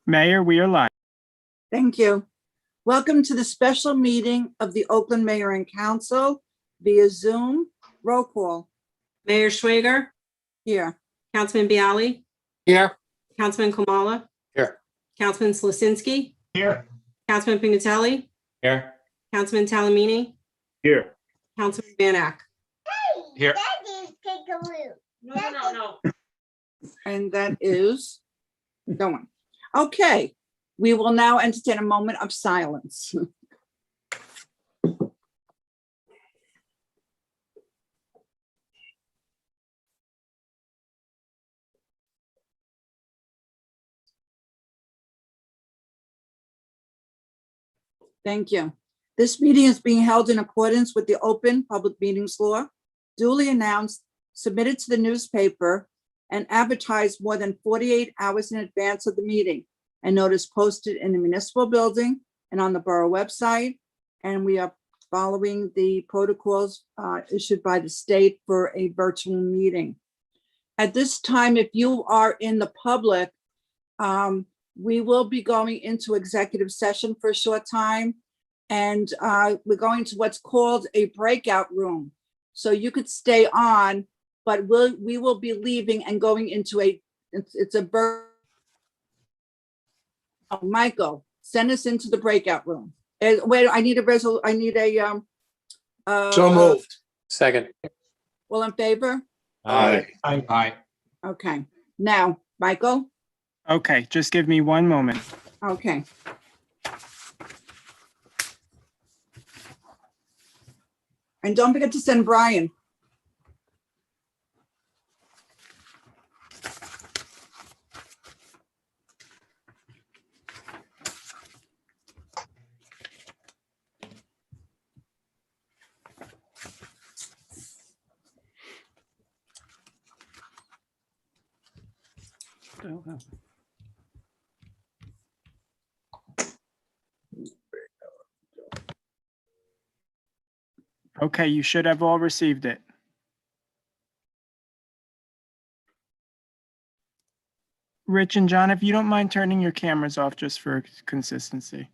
Mayor, we are live. Thank you. Welcome to the special meeting of the Oakland Mayor and Council via Zoom. Roll call Mayor Schwager, here. Councilman Bialy, Here. Councilman Kamala, Here. Councilman Slasinski, Here. Councilman Pignatelli, Here. Councilman Talamini, Here. Councilman Van Ack. Here. No. And that is going. Okay, we will now entertain a moment of silence. Thank you. This meeting is being held in accordance with the Open Public Meetings Law, duly announced, submitted to the newspaper, and advertised more than 48 hours in advance of the meeting, and notice posted in the municipal building and on the borough website. And we are following the protocols issued by the state for a virtual meeting. At this time, if you are in the public, we will be going into executive session for a short time. And we're going to what's called a breakout room. So you could stay on, but we will be leaving and going into it's a Michael, send us into the breakout room. Wait, I need a So moved. Second. All in favor? Aye. Aye. Okay, now, Michael, Okay, just give me one moment. okay. And don't forget to send Brian. Okay, you should have all received it. Rich and John, if you don't mind turning your cameras off just for consistency.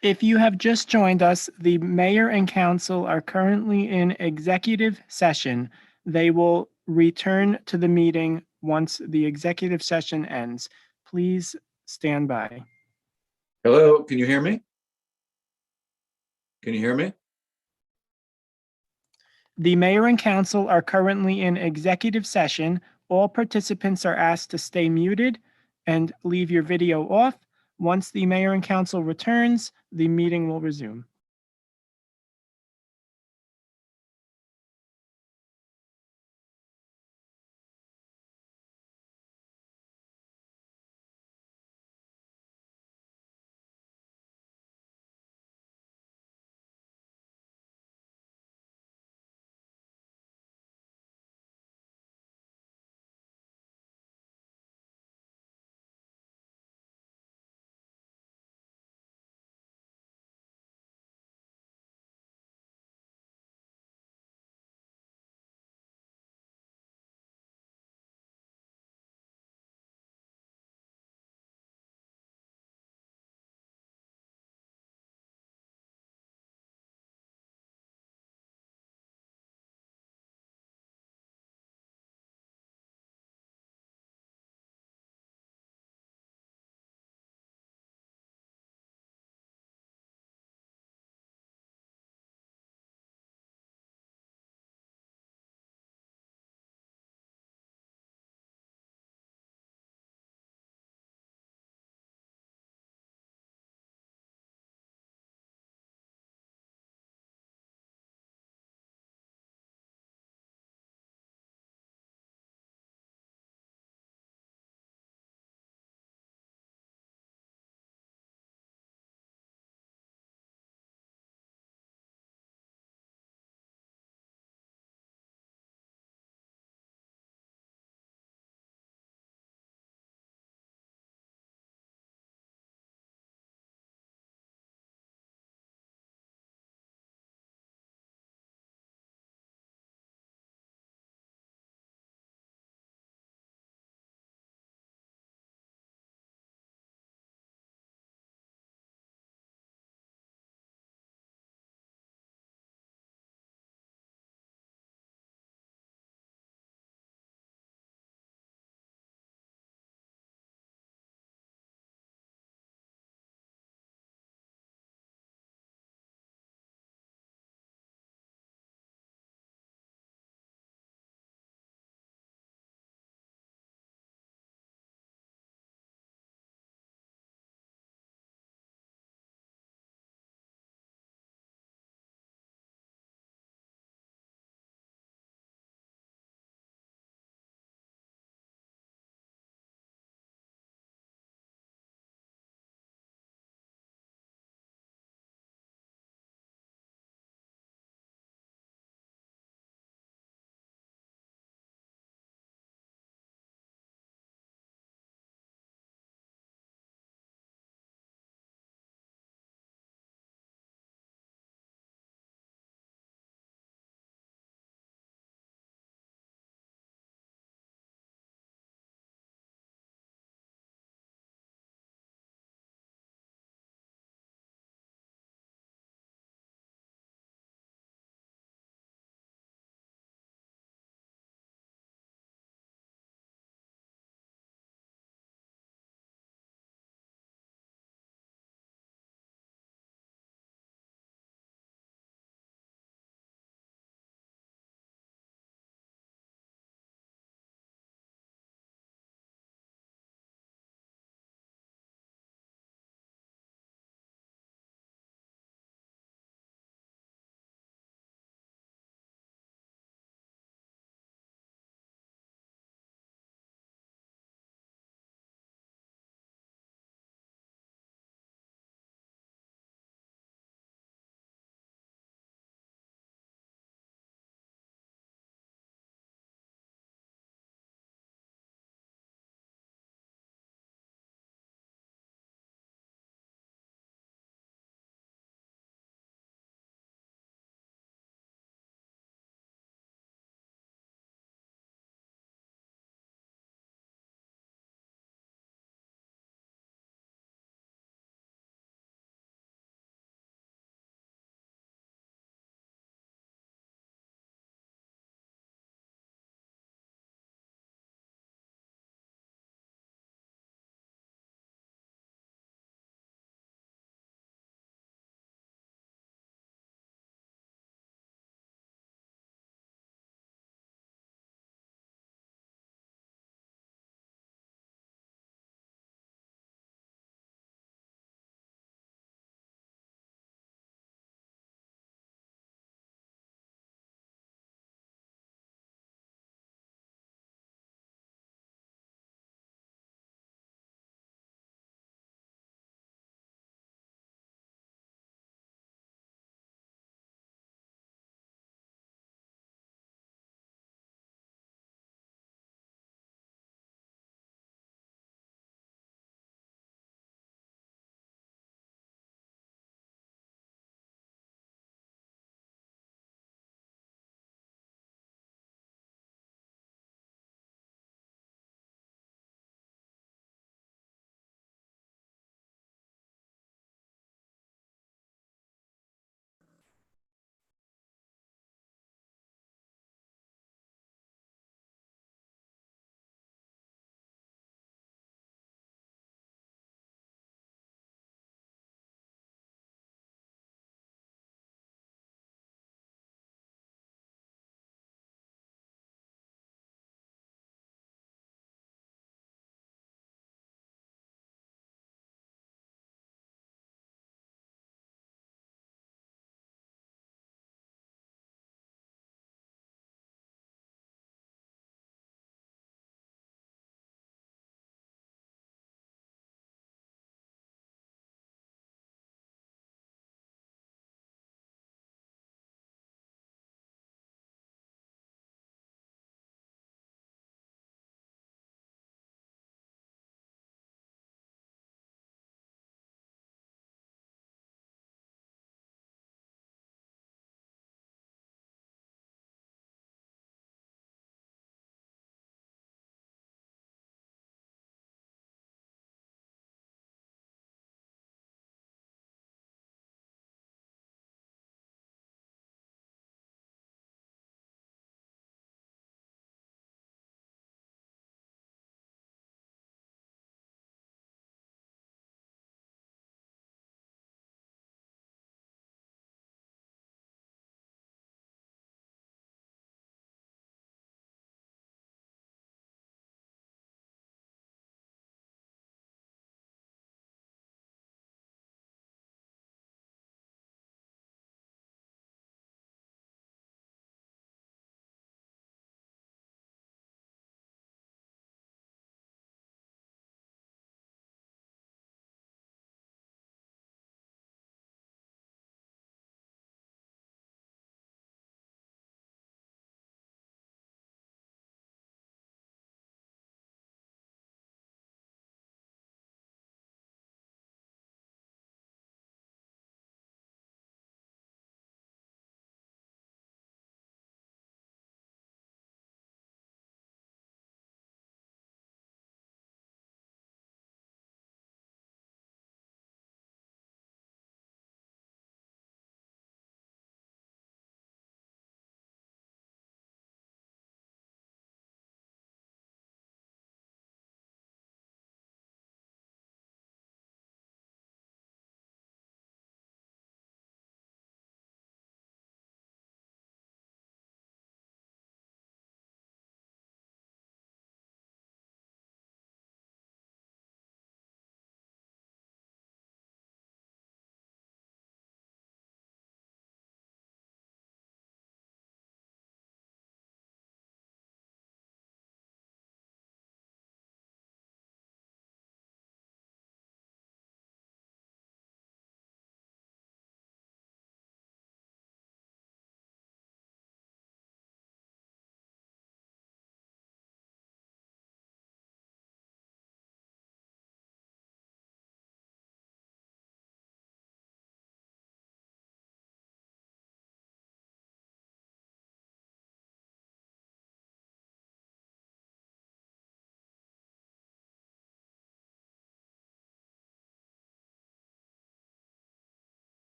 If you have just joined us, the mayor and council are currently in executive session. They will return to the meeting once the executive session ends. Please stand by. Hello, can you hear me? Can you hear me? The mayor and council are currently in executive session. All participants are asked to stay muted and leave your video off. Once the mayor and council returns, the meeting will resume.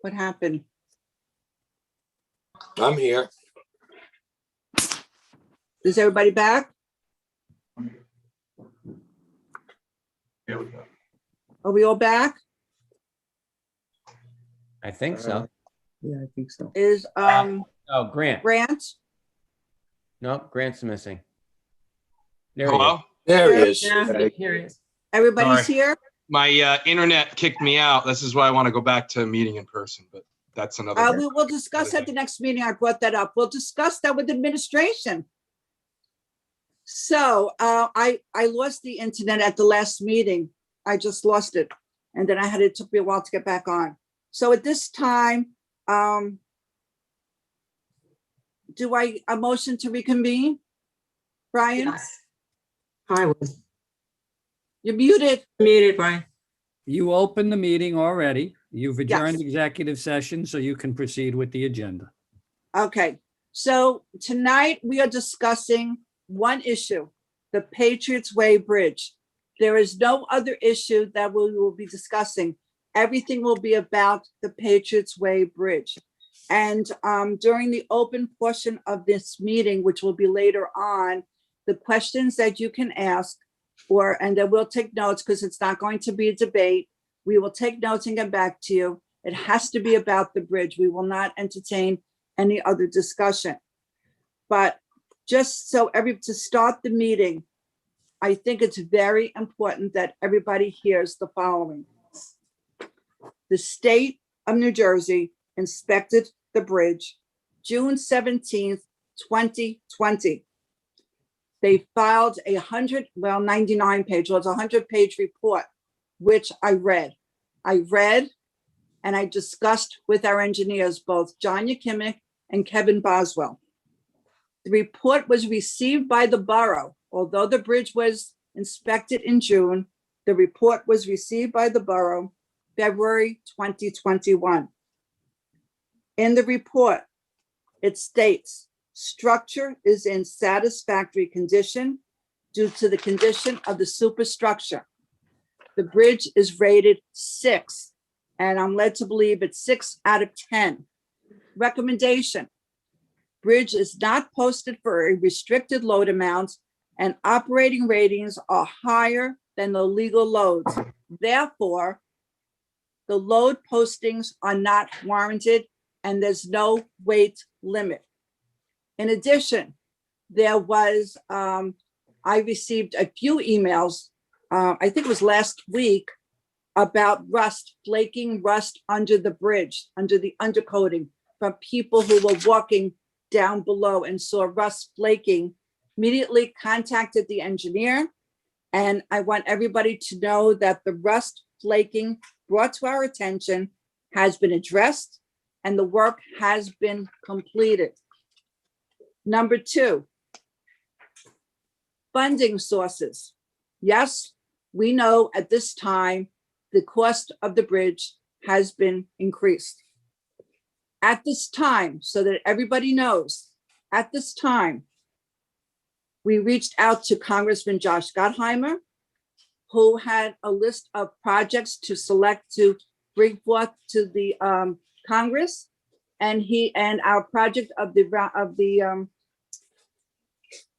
What happened? I'm here. Is everybody back? Here we go. Are we all back? I think so. Yeah, I think so. Is, Oh, Grant. Grant? Nope, Grant's missing. There he is. Hello? There Here. it is. Yeah, here it is. Everybody's Sorry. here? My internet kicked me out. This is why I want to go back to a meeting in person, but that's another. We will discuss at the next meeting. I brought that up. We'll discuss that with administration. So I lost the internet at the last meeting. I just lost it. And then it took me a while to get back on. So at this time, do a motion to reconvene? Brian, Yes. I was you're muted. muted, Brian. You opened the meeting already. You've adjourned Yes. executive session, so you can proceed with the agenda. Okay, so tonight we are discussing one issue, the Patriots Way Bridge. There is no other issue that we will be discussing. Everything will be about the Patriots Way Bridge. And during the open portion of this meeting, which will be later on, the questions that you can ask, and then we'll take notes because it's not going to be a debate. We will take notes and get back to you. It has to be about the bridge. We will not entertain any other discussion. But just so to start the meeting, I think it's very important that everybody hears the following. The state of New Jersey inspected the bridge June 17th, 2020. They filed 99 page, well, it's a 100-page report, which I read. And I discussed with our engineers, both John Yakimic and Kevin Boswell. The report was received by the borough. Although the bridge was inspected in June, the report was received by the borough February 2021. In the report, it states, structure is in satisfactory condition due to the condition of the superstructure. The bridge is rated 6, and I'm led to believe it's 6 out of 10. Recommendation: bridge is not posted for a restricted load amount, and operating ratings are higher than the legal loads. Therefore, the load postings are not warranted, and there's no weight limit. In addition, there was, I received a few emails, I think it was last week, about flaking rust under the bridge, under the undercoating, from people who were walking down below and saw rust flaking. Immediately contacted the engineer, and I want everybody to know that the rust flaking brought to our attention has been addressed and the work has been completed. Number 2, funding sources. Yes, we know at this time the cost of the bridge has been increased. At this time, so that everybody knows, at this time, we reached out to Congressman Josh Gottheimer, who had a list of projects to select to bring forth to the Congress, and our project of the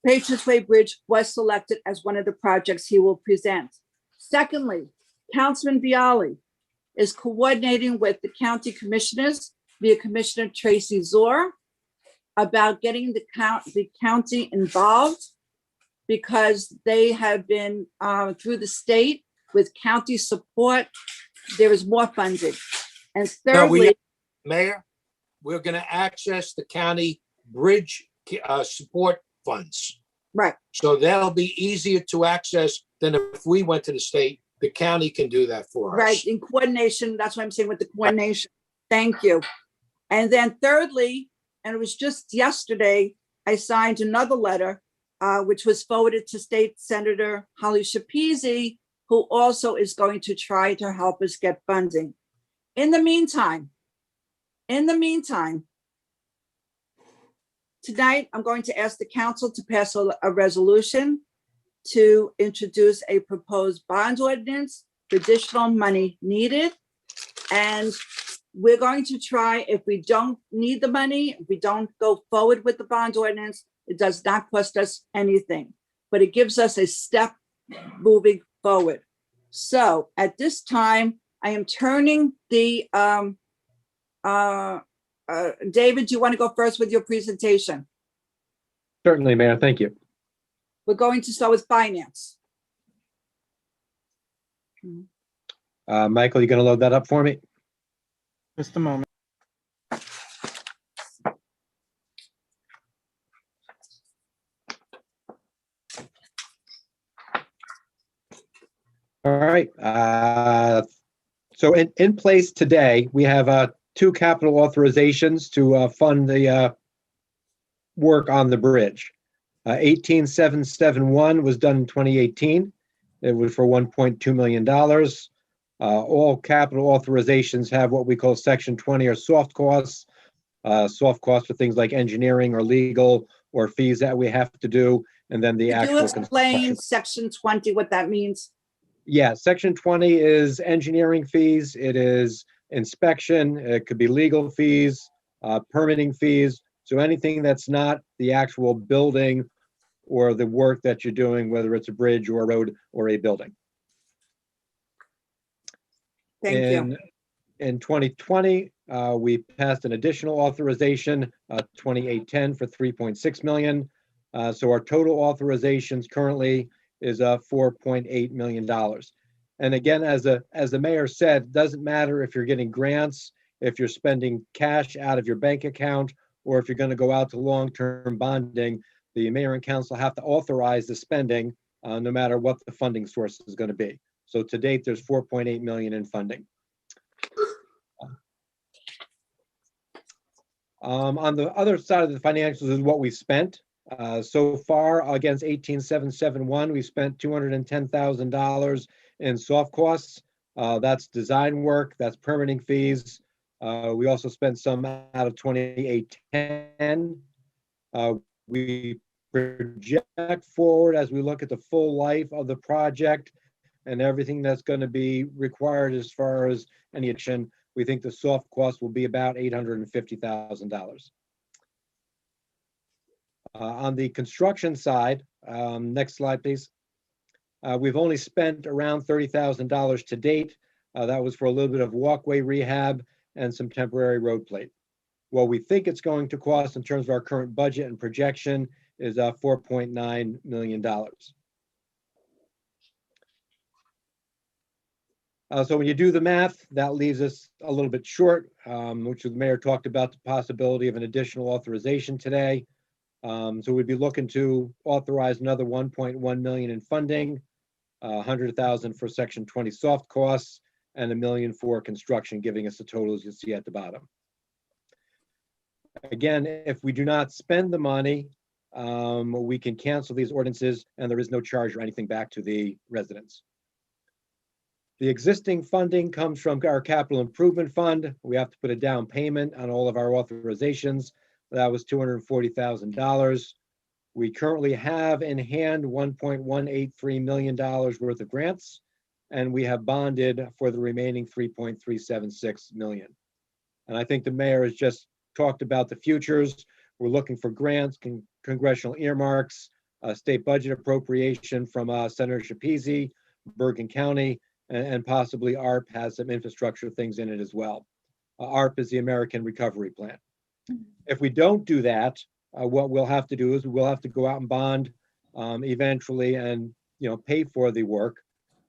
Patriots Way Bridge was selected as one of the projects he will present. Secondly, Councilman Bialy is coordinating with the county commissioners via Commissioner Tracy Zor about getting the county involved, because they have been through the state with county support. There is more funding. And thirdly, Mayor, we're going to access the county bridge support funds. right, So that'll be easier to access than if we went to the state. The county can do that for us. right, in coordination, that's what I'm saying with the coordination. Thank you. And then thirdly, and it was just yesterday, I signed another letter, which was forwarded to State Senator Holly Schapese, who also is going to try to help us get funding. In the meantime, tonight, I'm going to ask the council to pass a resolution to introduce a proposed bond ordinance for additional money needed. And we're going to try, if we don't need the money, if we don't go forward with the bond ordinance, it does not cost us anything, but it gives us a step moving forward. So at this time, I am turning the, David, do you want to go first with your presentation? Certainly, Mayor. Thank you. We're going to start with finance. Michael, you going to load that up for me? Just a moment. All right. So in place today, we have two capital authorizations to fund the work on the bridge. 18771 was done in 2018. It was for $1.2 million. All capital authorizations have what we call Section 20 or soft costs. Soft costs for things like engineering or legal or fees that we have to do, and then the Could actual you explain construction. section 20, what that means? Yeah, Section 20 is engineering fees. It is inspection. It could be legal fees, permitting fees. So anything that's not the actual building or the work that you're doing, whether it's a bridge or a road or a building. Thank you. In 2020, we passed an additional authorization, 2810 for 3.6 million. So our total authorizations currently is $4.8 million. And again, as the mayor said, doesn't matter if you're getting grants, if you're spending cash out of your bank account, or if you're going to go out to long-term bonding, the mayor and council have to authorize the spending no matter what the funding source is going to be. So to date, there's 4.8 million in funding. On the other side of the financials is what we spent. So far against 18771, we spent $210,000 in soft costs. That's design work, that's permitting fees. We also spent some out of 2810. We project forward as we look at the full life of the project and everything that's going to be required as far as any action. We think the soft cost will be about $850,000. On the construction side, next slide, please. We've only spent around $30,000 to date. That was for a little bit of walkway rehab and some temporary road plate. What we think it's going to cost in terms of our current budget and projection is $4.9 million. So when you do the math, that leaves us a little bit short, which the mayor talked about the possibility of an additional authorization today. So we'd be looking to authorize another 1.1 million in funding, 100,000 for Section 20 soft costs, and $1 million for construction, giving us the totals you see at the bottom. Again, if we do not spend the money, we can cancel these ordinances and there is no charge or anything back to the residents. The existing funding comes from our capital improvement fund. We have to put a down payment on all of our authorizations. That was $240,000. We currently have in hand $1.183 million worth of grants, and we have bonded for the remaining 3.376 million. And I think the mayor has just talked about the futures. We're looking for grants, congressional earmarks, state budget appropriation from Senator Shapizi, Bergen County, and possibly ARP has some infrastructure things in it as well. ARP is the American Recovery Plan. If we don't do that, what we'll have to do is we'll have to go out and bond eventually and pay for the work.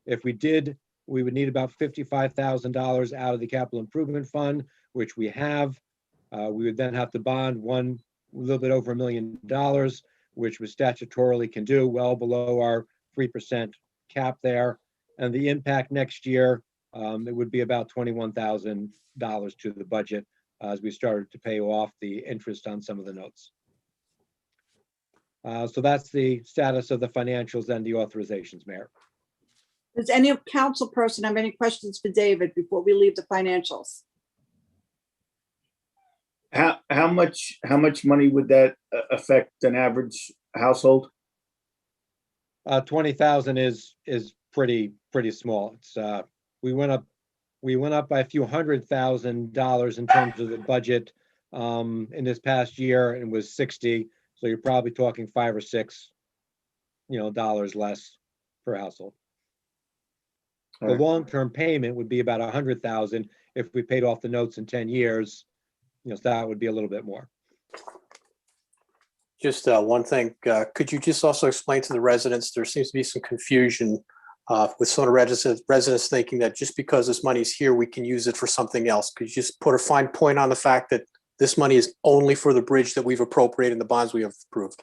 If we did, we would need about $55,000 out of the capital improvement fund, which we have. We would then have to bond a little bit over $1 million, which we statutorily can do well below our 3% cap there. And the impact next year, it would be about $21,000 to the budget as we started to pay off the interest on some of the notes. So that's the status of the financials and the authorizations, Mayor. Does any council person have any questions for David before we leave the financials? How much money would that affect an average household? 20,000 is pretty small. It's we went up We went up by a few $100,000 in terms of the budget in this past year, and it was 60. So you're probably talking 5 or 6, dollars less per household. The Alright. long-term payment would be about 100,000 if we paid off the notes in 10 years. So that would be a little bit more. Just one thing, could you just also explain to the residents, there seems to be some confusion with some of the residents thinking that just because this money's here, we can use it for something else. Could you just put a fine point on the fact that this money is only for the bridge that we've appropriated and the bonds we have approved?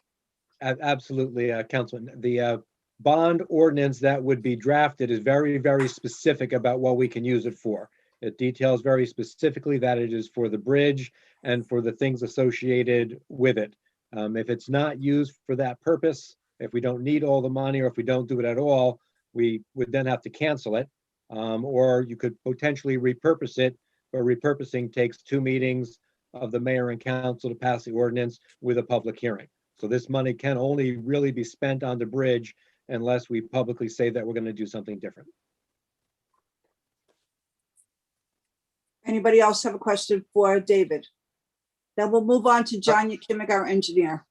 Absolutely, Councilman. The bond ordinance that would be drafted is very, very specific about what we can use it for. It details very specifically that it is for the bridge and for the things associated with it. If it's not used for that purpose, if we don't need all the money, or if we don't do it at all, we would then have to cancel it. Or you could potentially repurpose it, but repurposing takes 2 meetings of the mayor and council to pass the ordinance with a public hearing. So this money can only really be spent on the bridge unless we publicly say that we're going to do something different. Anybody else have a question for David? Then we'll move on to John Yakimic, our engineer.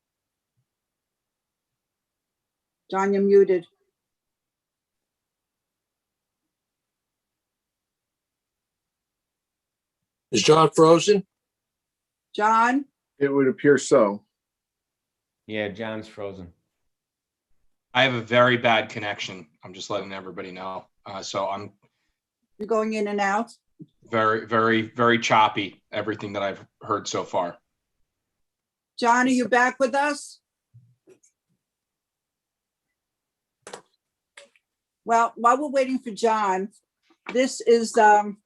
John, you're muted. Is John frozen? John, It would appear so. Yeah, John's frozen. I have a very bad connection. I'm just letting everybody know. So I'm you're going in and out. very, very, very choppy, everything that I've heard so far. John, are you back with us? Well, while we're waiting for John, this is, I don't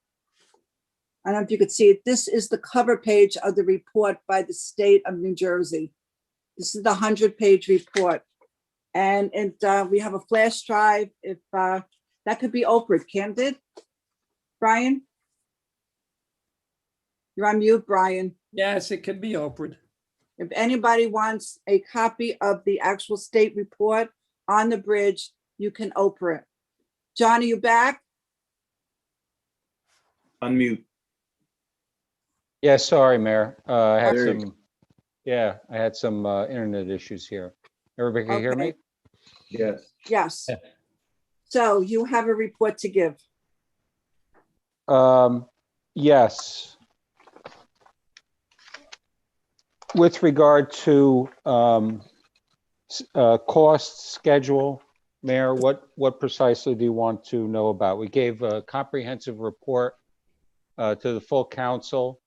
know if you could see it. This is the cover page of the report by the state of New Jersey. This is the 100-page report. And we have a flash drive. If that could be opened, can't it? Brian? You're on mute, Brian. Yes, it can be opened. If anybody wants a copy of the actual state report on the bridge, you can open it. John, are you back? Unmute. Yeah, sorry, Mayor. I had There you some, yeah, I had some internet issues here. Everybody can hear me? Okay. Yes. Yes. So you have a report to give. Yes. With regard to cost schedule, Mayor, what precisely do you want to know about? We gave a comprehensive report to the full council.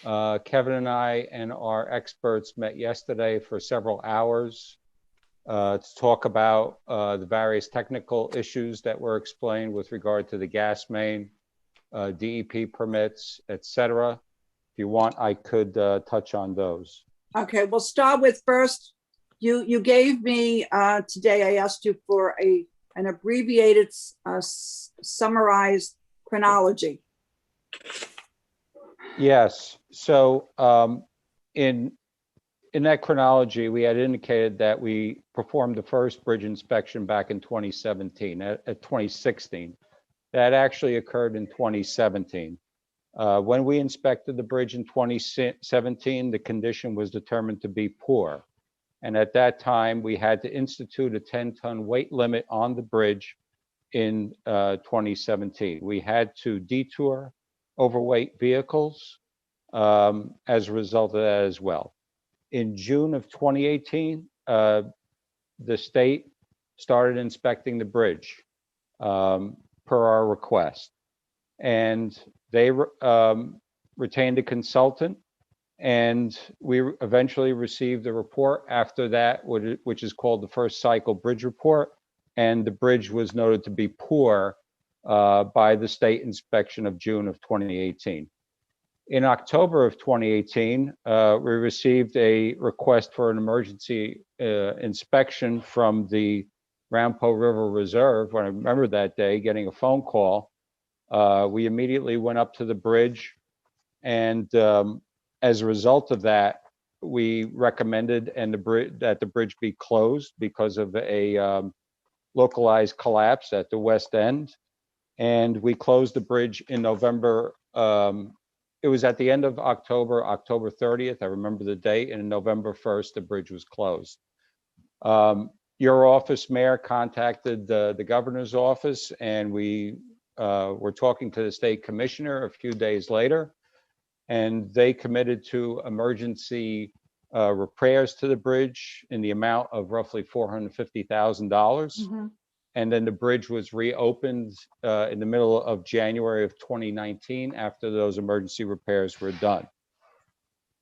Kevin and I and our experts met yesterday for several hours to talk about the various technical issues that were explained with regard to the gas main, DEP permits, etc. If you want, I could touch on those. Okay, we'll start with first. You gave me today, I asked you for an abbreviated summarized chronology. Yes. So in that chronology, we had indicated that we performed the first bridge inspection back in 2017, at 2016. That actually occurred in 2017. When we inspected the bridge in 2017, the condition was determined to be poor. And at that time, we had to institute a 10-ton weight limit on the bridge in 2017. We had to detour overweight vehicles as a result of that as well. In June of 2018, the state started inspecting the bridge per our request. And they retained a consultant, and we eventually received a report after that, which is called the first cycle bridge report. And the bridge was noted to be poor by the state inspection of June of 2018. In October of 2018, we received a request for an emergency inspection from the Rampo River Reserve. When I remember that day getting a phone call, we immediately went up to the bridge, and as a result of that, we recommended that the bridge be closed because of a localized collapse at the west end. And we closed the bridge in November. It was at the end of October, October 30th. I remember the date. And November 1st, the bridge was closed. Your office, Mayor, contacted the governor's office, and we were talking to the state commissioner a few days later, and they committed to emergency repairs to the bridge in the amount of roughly $450,000. And then the bridge was reopened in the middle of January of 2019 after those emergency repairs were done.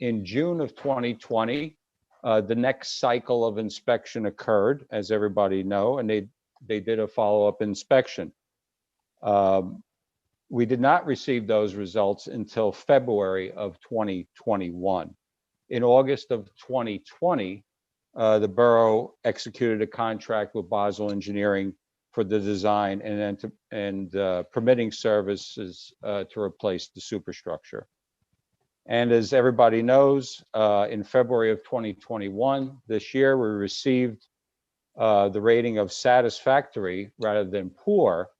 In June of 2020, the next cycle of inspection occurred, as everybody know, and they did a follow-up inspection. We did not receive those results until February of 2021. In August of 2020, the borough executed a contract with Basel Engineering for the design and permitting services to replace the superstructure. And as everybody knows, in February of 2021, this year, we received the rating of satisfactory rather than poor.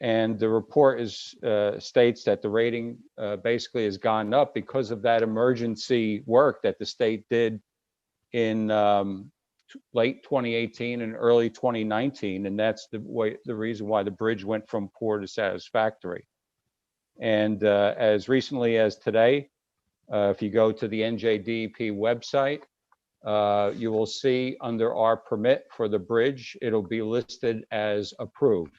And the report states that the rating basically has gone up because of that emergency work that the state did in late 2018 and early 2019. And that's the reason why the bridge went from poor to satisfactory. And as recently as today, if you go to the NJDEP website, you will see under our permit for the bridge, it'll be listed as approved.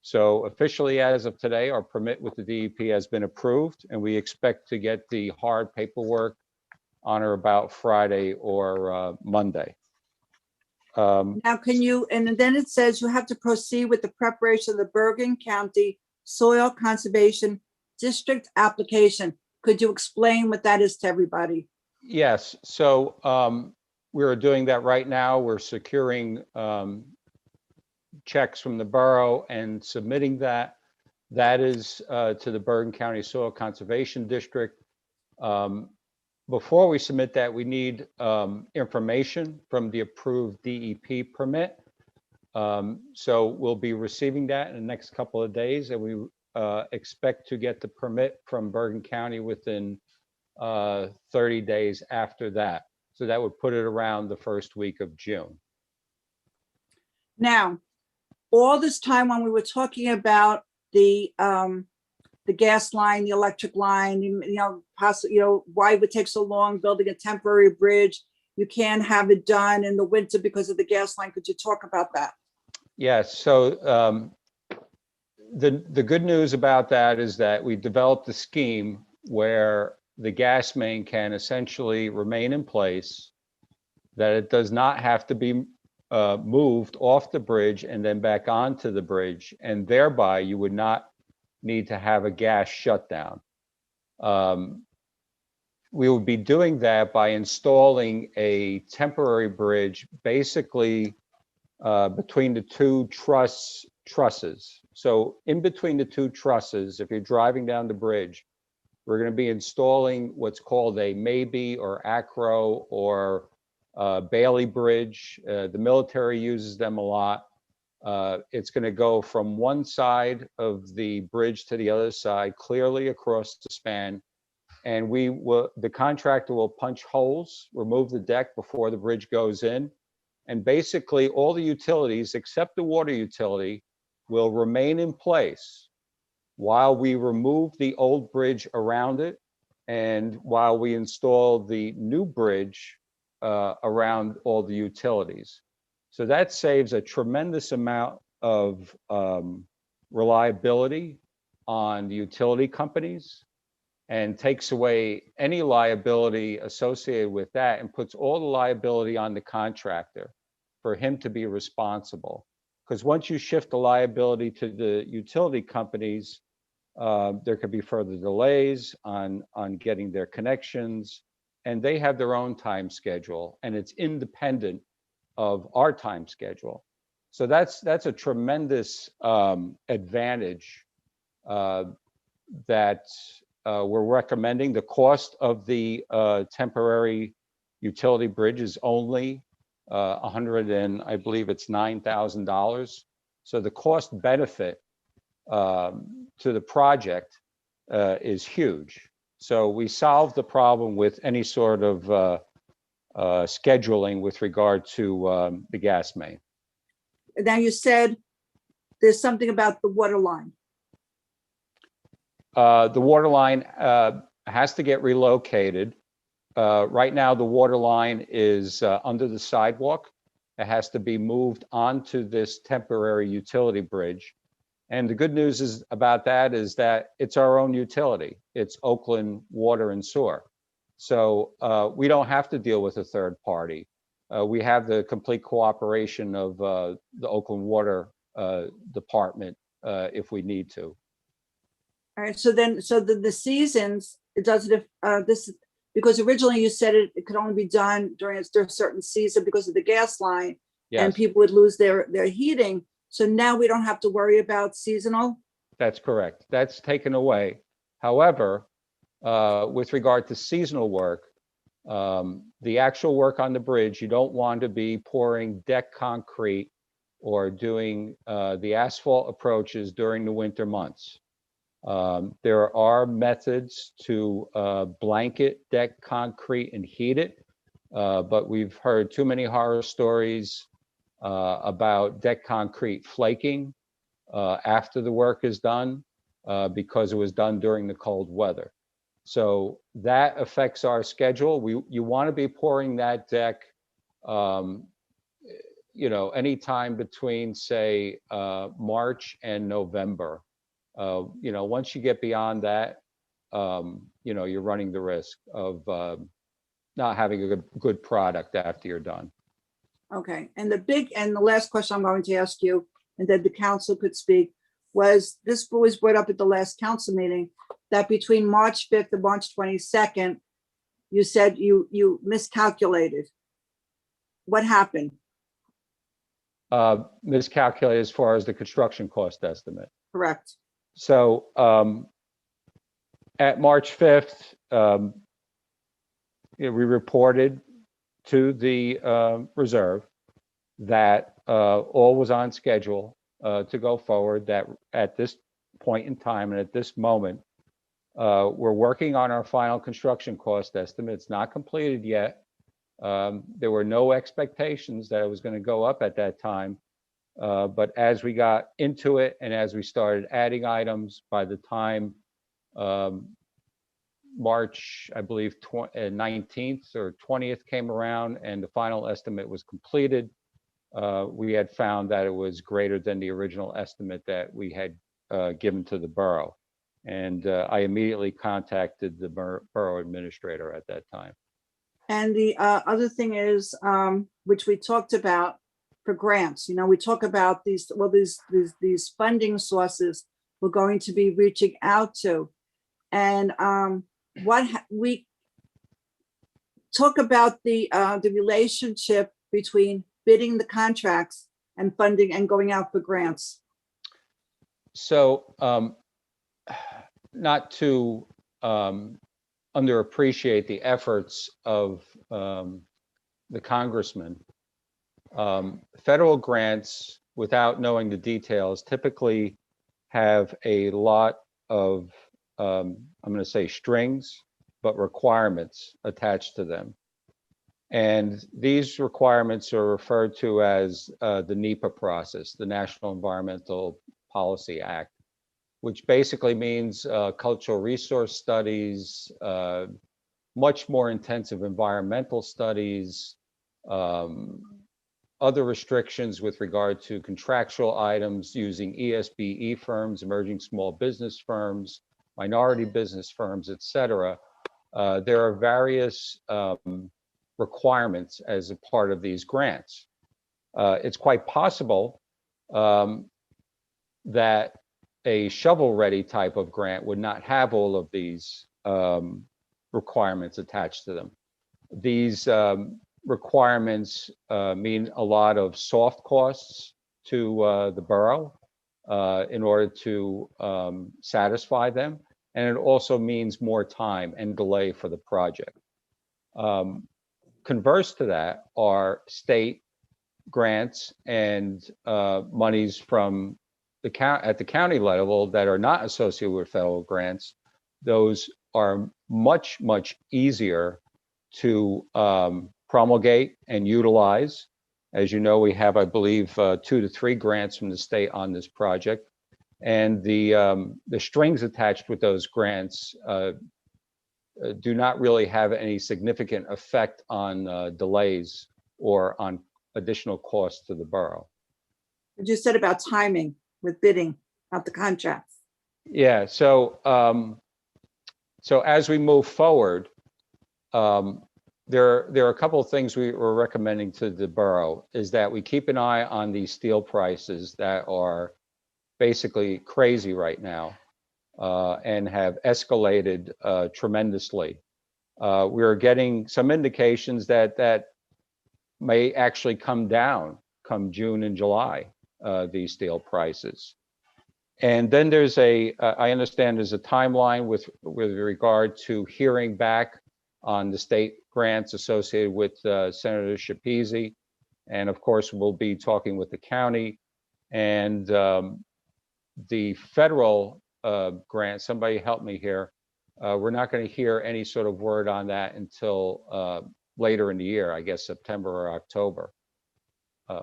So officially, as of today, our permit with the DEP has been approved, and we expect to get the hard paperwork on or about Friday or Monday. Now, and then it says you have to proceed with the preparation of the Bergen County Soil Conservation District application. Could you explain what that is to everybody? Yes, so we're doing that right now. We're securing checks from the borough and submitting that. That is to the Bergen County Soil Conservation District. Before we submit that, we need information from the approved DEP permit. So we'll be receiving that in the next couple of days, and we expect to get the permit from Bergen County within 30 days after that. So that would put it around the first week of June. Now, all this time when we were talking about the gas line, the electric line, why it would take so long building a temporary bridge. You can't have it done in the winter because of the gas line. Could you talk about that? Yes, so the good news about that is that we developed a scheme where the gas main can essentially remain in place, that it does not have to be moved off the bridge and then back onto the bridge, and thereby you would not need to have a gas shutdown. We would be doing that by installing a temporary bridge basically between the two trusses. So in between the two trusses, if you're driving down the bridge, we're going to be installing what's called a maybe or acro or Bailey bridge. The military uses them a lot. It's going to go from one side of the bridge to the other side, clearly across the span. And the contractor will punch holes, remove the deck before the bridge goes in. And basically all the utilities, except the water utility, will remain in place while we remove the old bridge around it and while we install the new bridge around all the utilities. So that saves a tremendous amount of reliability on the utility companies and takes away any liability associated with that and puts all the liability on the contractor for him to be responsible. Because once you shift the liability to the utility companies, there could be further delays on getting their connections, and they have their own time schedule, and it's independent of our time schedule. So that's a tremendous advantage that we're recommending. The cost of the temporary utility bridge is only I believe it's $9,000. So the cost benefit to the project is huge. So we solved the problem with any sort of scheduling with regard to the gas main. Now you said there's something about the water line. The water line has to get relocated. Right now, the water line is under the sidewalk. It has to be moved onto this temporary utility bridge. And the good news is about that is that it's our own utility. It's Oakland Water and Sewer. So we don't have to deal with a third party. We have the complete cooperation of the Oakland Water Department if we need to. All right, so the seasons, it doesn't, because originally you said it could only be done during a certain season because of the gas line, and Yes, people would lose their heating. So now we don't have to worry about seasonal? that's correct. That's taken away. However, with regard to seasonal work, the actual work on the bridge, you don't want to be pouring deck concrete or doing the asphalt approaches during the winter months. There are methods to blanket deck concrete and heat it, but we've heard too many horror stories about deck concrete flaking after the work is done because it was done during the cold weather. So that affects our schedule. You want to be pouring that deck, anytime between, say, March and November. Once you get beyond that, you're running the risk of not having a good product after you're done. Okay, and the last question I'm going to ask you, and then the council could speak, was brought up at the last council meeting, that between March 5th and March 22nd, you said you miscalculated. What happened? Miscalculated as far as the construction cost estimate. Correct. So at March 5th, we reported to the reserve that all was on schedule to go forward, that at this point in time and at this moment, we're working on our final construction cost estimate. It's not completed yet. There were no expectations that it was going to go up at that time. But as we got into it and as we started adding items, by the time March, I believe, 19th or 20th came around and the final estimate was completed, we had found that it was greater than the original estimate that we had given to the borough. And I immediately contacted the borough administrator at that time. And the other thing is, which we talked about for grants, we talk about these funding sources we're going to be reaching out to. And we talk about the relationship between bidding the contracts and funding and going out for grants. So not to underappreciate the efforts of the congressman, federal grants, without knowing the details, typically have a lot of, I'm going to say strings, but requirements attached to them. And these requirements are referred to as the NEPA process, the National Environmental Policy Act, which basically means cultural resource studies, much more intensive environmental studies, other restrictions with regard to contractual items using ESBE firms, emerging small business firms, minority business firms, et cetera. There are various requirements as a part of these grants. It's quite possible that a shovel-ready type of grant would not have all of these requirements attached to them. These requirements mean a lot of soft costs to the borough in order to satisfy them. And it also means more time and delay for the project. Converse to that are state grants and monies from at the county level that are not associated with federal grants, those are much, much easier to promulgate and utilize. As you know, we have, I believe, 2 to 3 grants from the state on this project. And the strings attached with those grants do not really have any significant effect on delays or on additional costs to the borough. You just said about timing with bidding out the contracts. Yeah, so so as we move forward, there are a couple of things we're recommending to the borough is that we keep an eye on these steel prices that are basically crazy right now and have escalated tremendously. We're getting some indications that may actually come down come June and July, these steel prices. And then there's I understand there's a timeline with regard to hearing back on the state grants associated with Senator Shapezi. And of course, we'll be talking with the county and the federal grant. Somebody help me here. We're not going to hear any sort of word on that until later in the year, I guess September or October.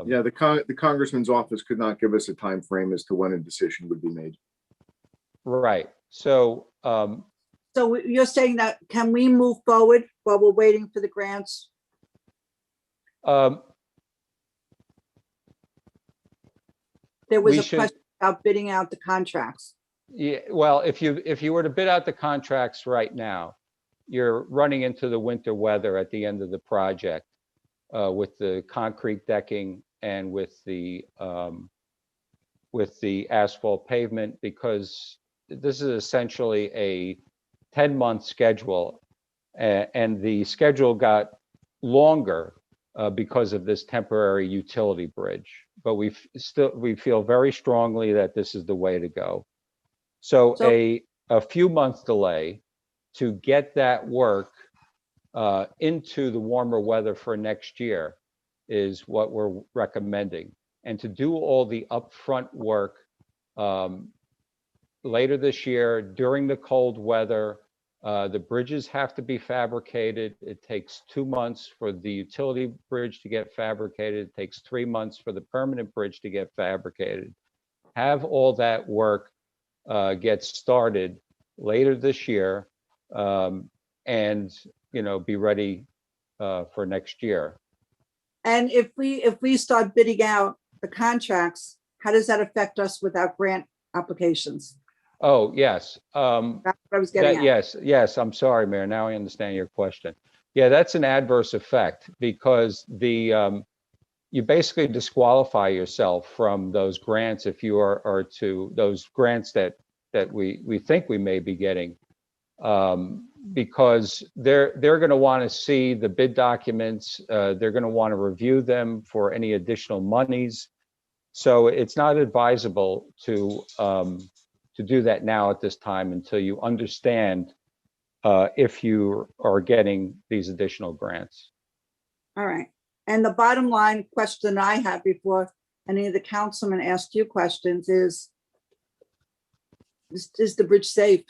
Yeah, the congressman's office could not give us a time frame as to when a decision would be made. Right. So So you're saying that, can we move forward while we're waiting for the grants? There was we a should- question about bidding out the contracts. Yeah, well, if you were to bid out the contracts right now, you're running into the winter weather at the end of the project with the concrete decking and with the asphalt pavement, because this is essentially a 10-month schedule, and the schedule got longer because of this temporary utility bridge. But we feel very strongly that this is the way to go. So a few months delay to get that work into the warmer weather for next year is what we're recommending. And to do all the upfront work later this year during the cold weather, the bridges have to be fabricated. It takes 2 months for the utility bridge to get fabricated. It takes 3 months for the permanent bridge to get fabricated. Have all that work get started later this year, and be ready for next year. And if we start bidding out the contracts, how does that affect us with our grant applications? Oh, yes. That's what I was getting at. Yes. I'm sorry, Mayor. Now I understand your question. Yeah, that's an adverse effect because you basically disqualify yourself from those grants if you are to those grants that we think we may be getting, because they're going to want to see the bid documents. They're going to want to review them for any additional monies. So it's not advisable to do that now at this time until you understand if you are getting these additional grants. All right. And the bottom line question I had before any of the councilmen asked you questions is the bridge safe?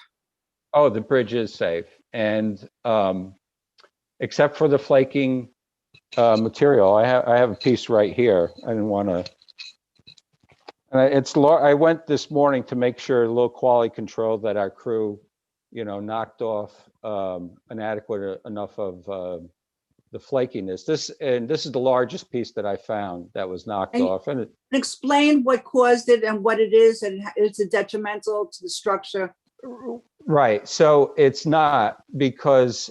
Oh, the bridge is safe. And except for the flaking material, I have a piece right here. I didn't want to. I went this morning to make sure, a little quality control, that our crew, knocked off an adequate enough of the flakiness. This is the largest piece that I found that was knocked off. And explain what caused it and what it is, and it's a detrimental to the structure. Right. So it's not, because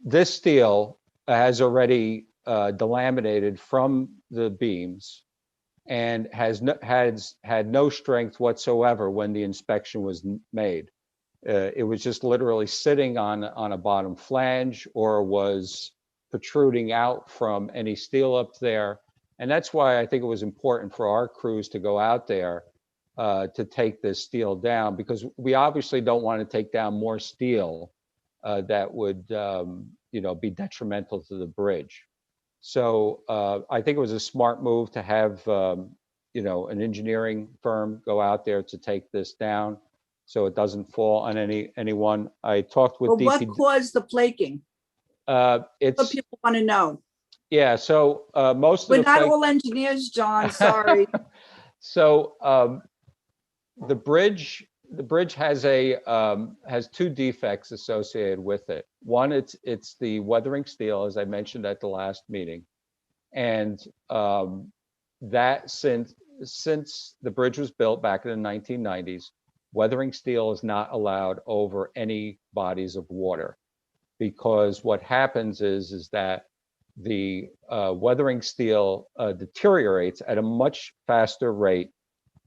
this steel has already delaminated from the beams and has had no strength whatsoever when the inspection was made. It was just literally sitting on a bottom flange, or was protruding out from any steel up there. And that's why I think it was important for our crews to go out there to take this steel down, because we obviously don't want to take down more steel that would be detrimental to the bridge. So I think it was a smart move to have an engineering firm go out there to take this down so it doesn't fall on anyone. I talked with But what DPW. caused the flaking? What It's, people want to know. yeah, so most of We're the not flake. all engineers, John, sorry. So the bridge has has two defects associated with it. One, it's the weathering steel, as I mentioned at the last meeting, and that since the bridge was built back in the 1990s, weathering steel is not allowed over any bodies of water, because what happens is that the weathering steel deteriorates at a much faster rate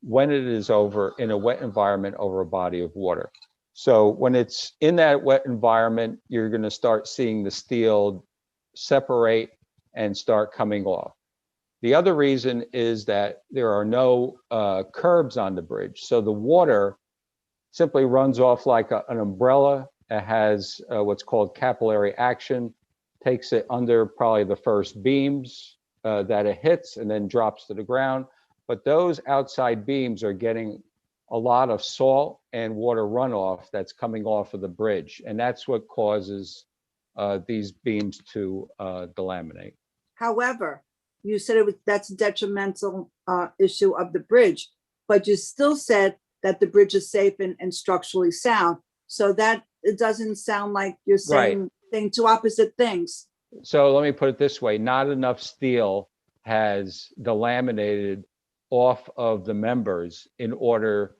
when it is over in a wet environment over a body of water. So when it's in that wet environment, you're going to start seeing the steel separate and start coming off. The other reason is that there are no curbs on the bridge. So the water simply runs off like an umbrella. It has what's called capillary action, takes it under probably the first beams that it hits and then drops to the ground. But those outside beams are getting a lot of salt and water runoff that's coming off of the bridge. And that's what causes these beams to delaminate. However, you said that's a detrimental issue of the bridge, but you still said that the bridge is safe and structurally sound. So that it doesn't sound like you're saying two opposite things. So let me put it this way: not enough steel has delaminated off of the members in order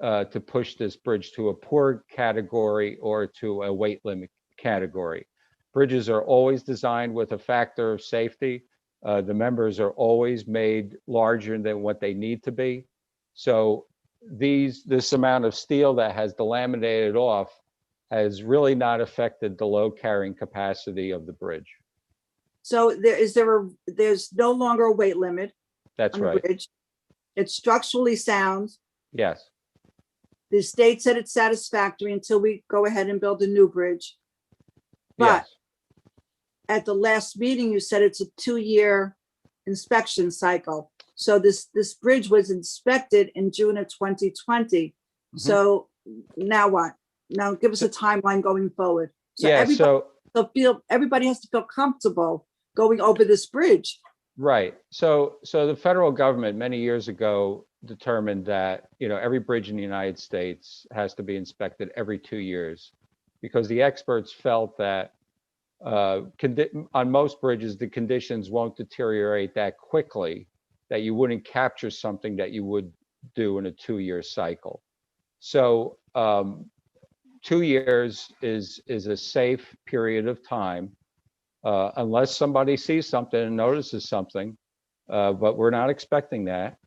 to push this bridge to a poor category or to a weight limit category. Bridges are always designed with a factor of safety. The members are always made larger than what they need to be. So this amount of steel that has delaminated off has really not affected the load carrying capacity of the bridge. So there's no longer a weight limit That's on the right. bridge. It's structurally sound. Yes. The state said it's satisfactory until we go ahead and build a new bridge. But Yes. at the last meeting, you said it's a 2-year inspection cycle. So this bridge was inspected in June of 2020. Mm-hmm. So now what? Now give us a timeline going forward. So Yeah. everybody has to feel comfortable going over this bridge. Right. So the federal government many years ago determined that, every bridge in the United States has to be inspected every 2 years, because the experts felt that on most bridges, the conditions won't deteriorate that quickly, that you wouldn't capture something that you would do in a 2-year cycle. So 2 years is a safe period of time, unless somebody sees something and notices something, but we're not expecting that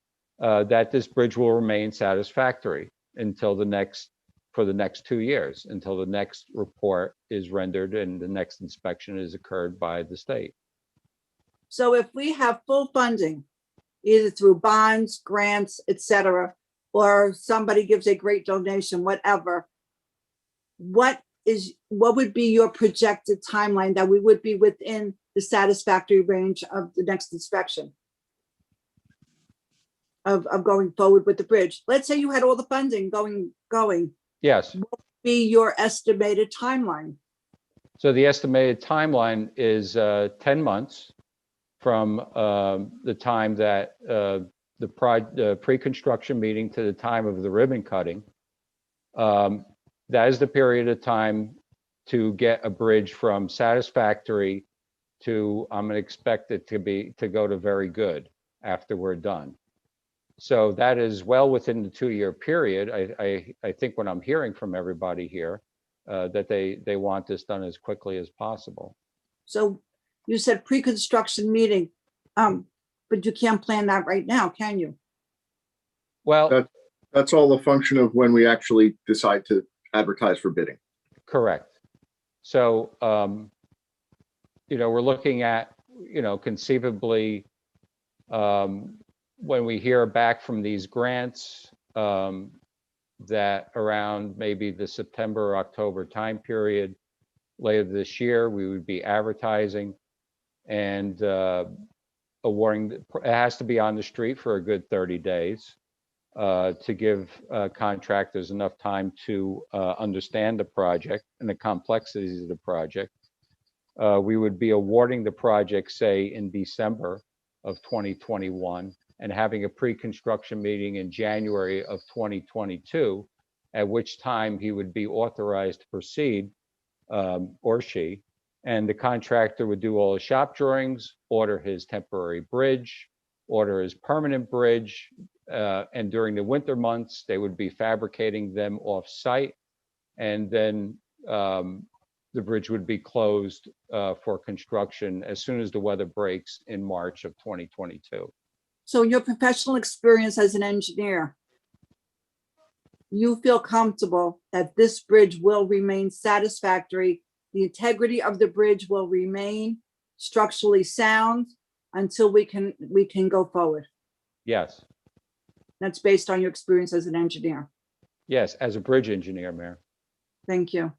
this bridge will remain satisfactory for the next 2 years, until the next report is rendered and the next inspection is occurred by the state. So if we have full funding, either through bonds, grants, etc., or somebody gives a great donation, whatever, what would be your projected timeline that we would be within the satisfactory range of the next inspection of going forward with the bridge? Let's say you had all the funding going. Yes. What would be your estimated timeline? So the estimated timeline is 10 months from the time that the pre-construction meeting to the time of the ribbon cutting. That is the period of time to get a bridge from satisfactory to, I'm going to expect it to go to very good after we're done. So that is well within the 2-year period. I think what I'm hearing from everybody here, that they want this done as quickly as possible. So you said pre-construction meeting, but you can't plan that right now, can you? Well, That's all a function of when we actually decide to advertise for bidding. correct. So, we're looking at, conceivably, when we hear back from these grants, that around maybe the September or October time period later this year, we would be advertising. And awarding, it has to be on the street for a good 30 days to give contractors enough time to understand the project and the complexities of the project. We would be awarding the project, say, in December of 2021 and having a pre-construction meeting in January of 2022, at which time he would be authorized to proceed, or she, and the contractor would do all the shop drawings, order his temporary bridge, order his permanent bridge, and during the winter months, they would be fabricating them off-site, and then the bridge would be closed for construction as soon as the weather breaks in March of 2022. So your professional experience as an engineer, you feel comfortable that this bridge will remain satisfactory, the integrity of the bridge will remain structurally sound until we can go forward? Yes, That's based on your experience as an engineer. yes, as a bridge engineer, Mayor. Thank you.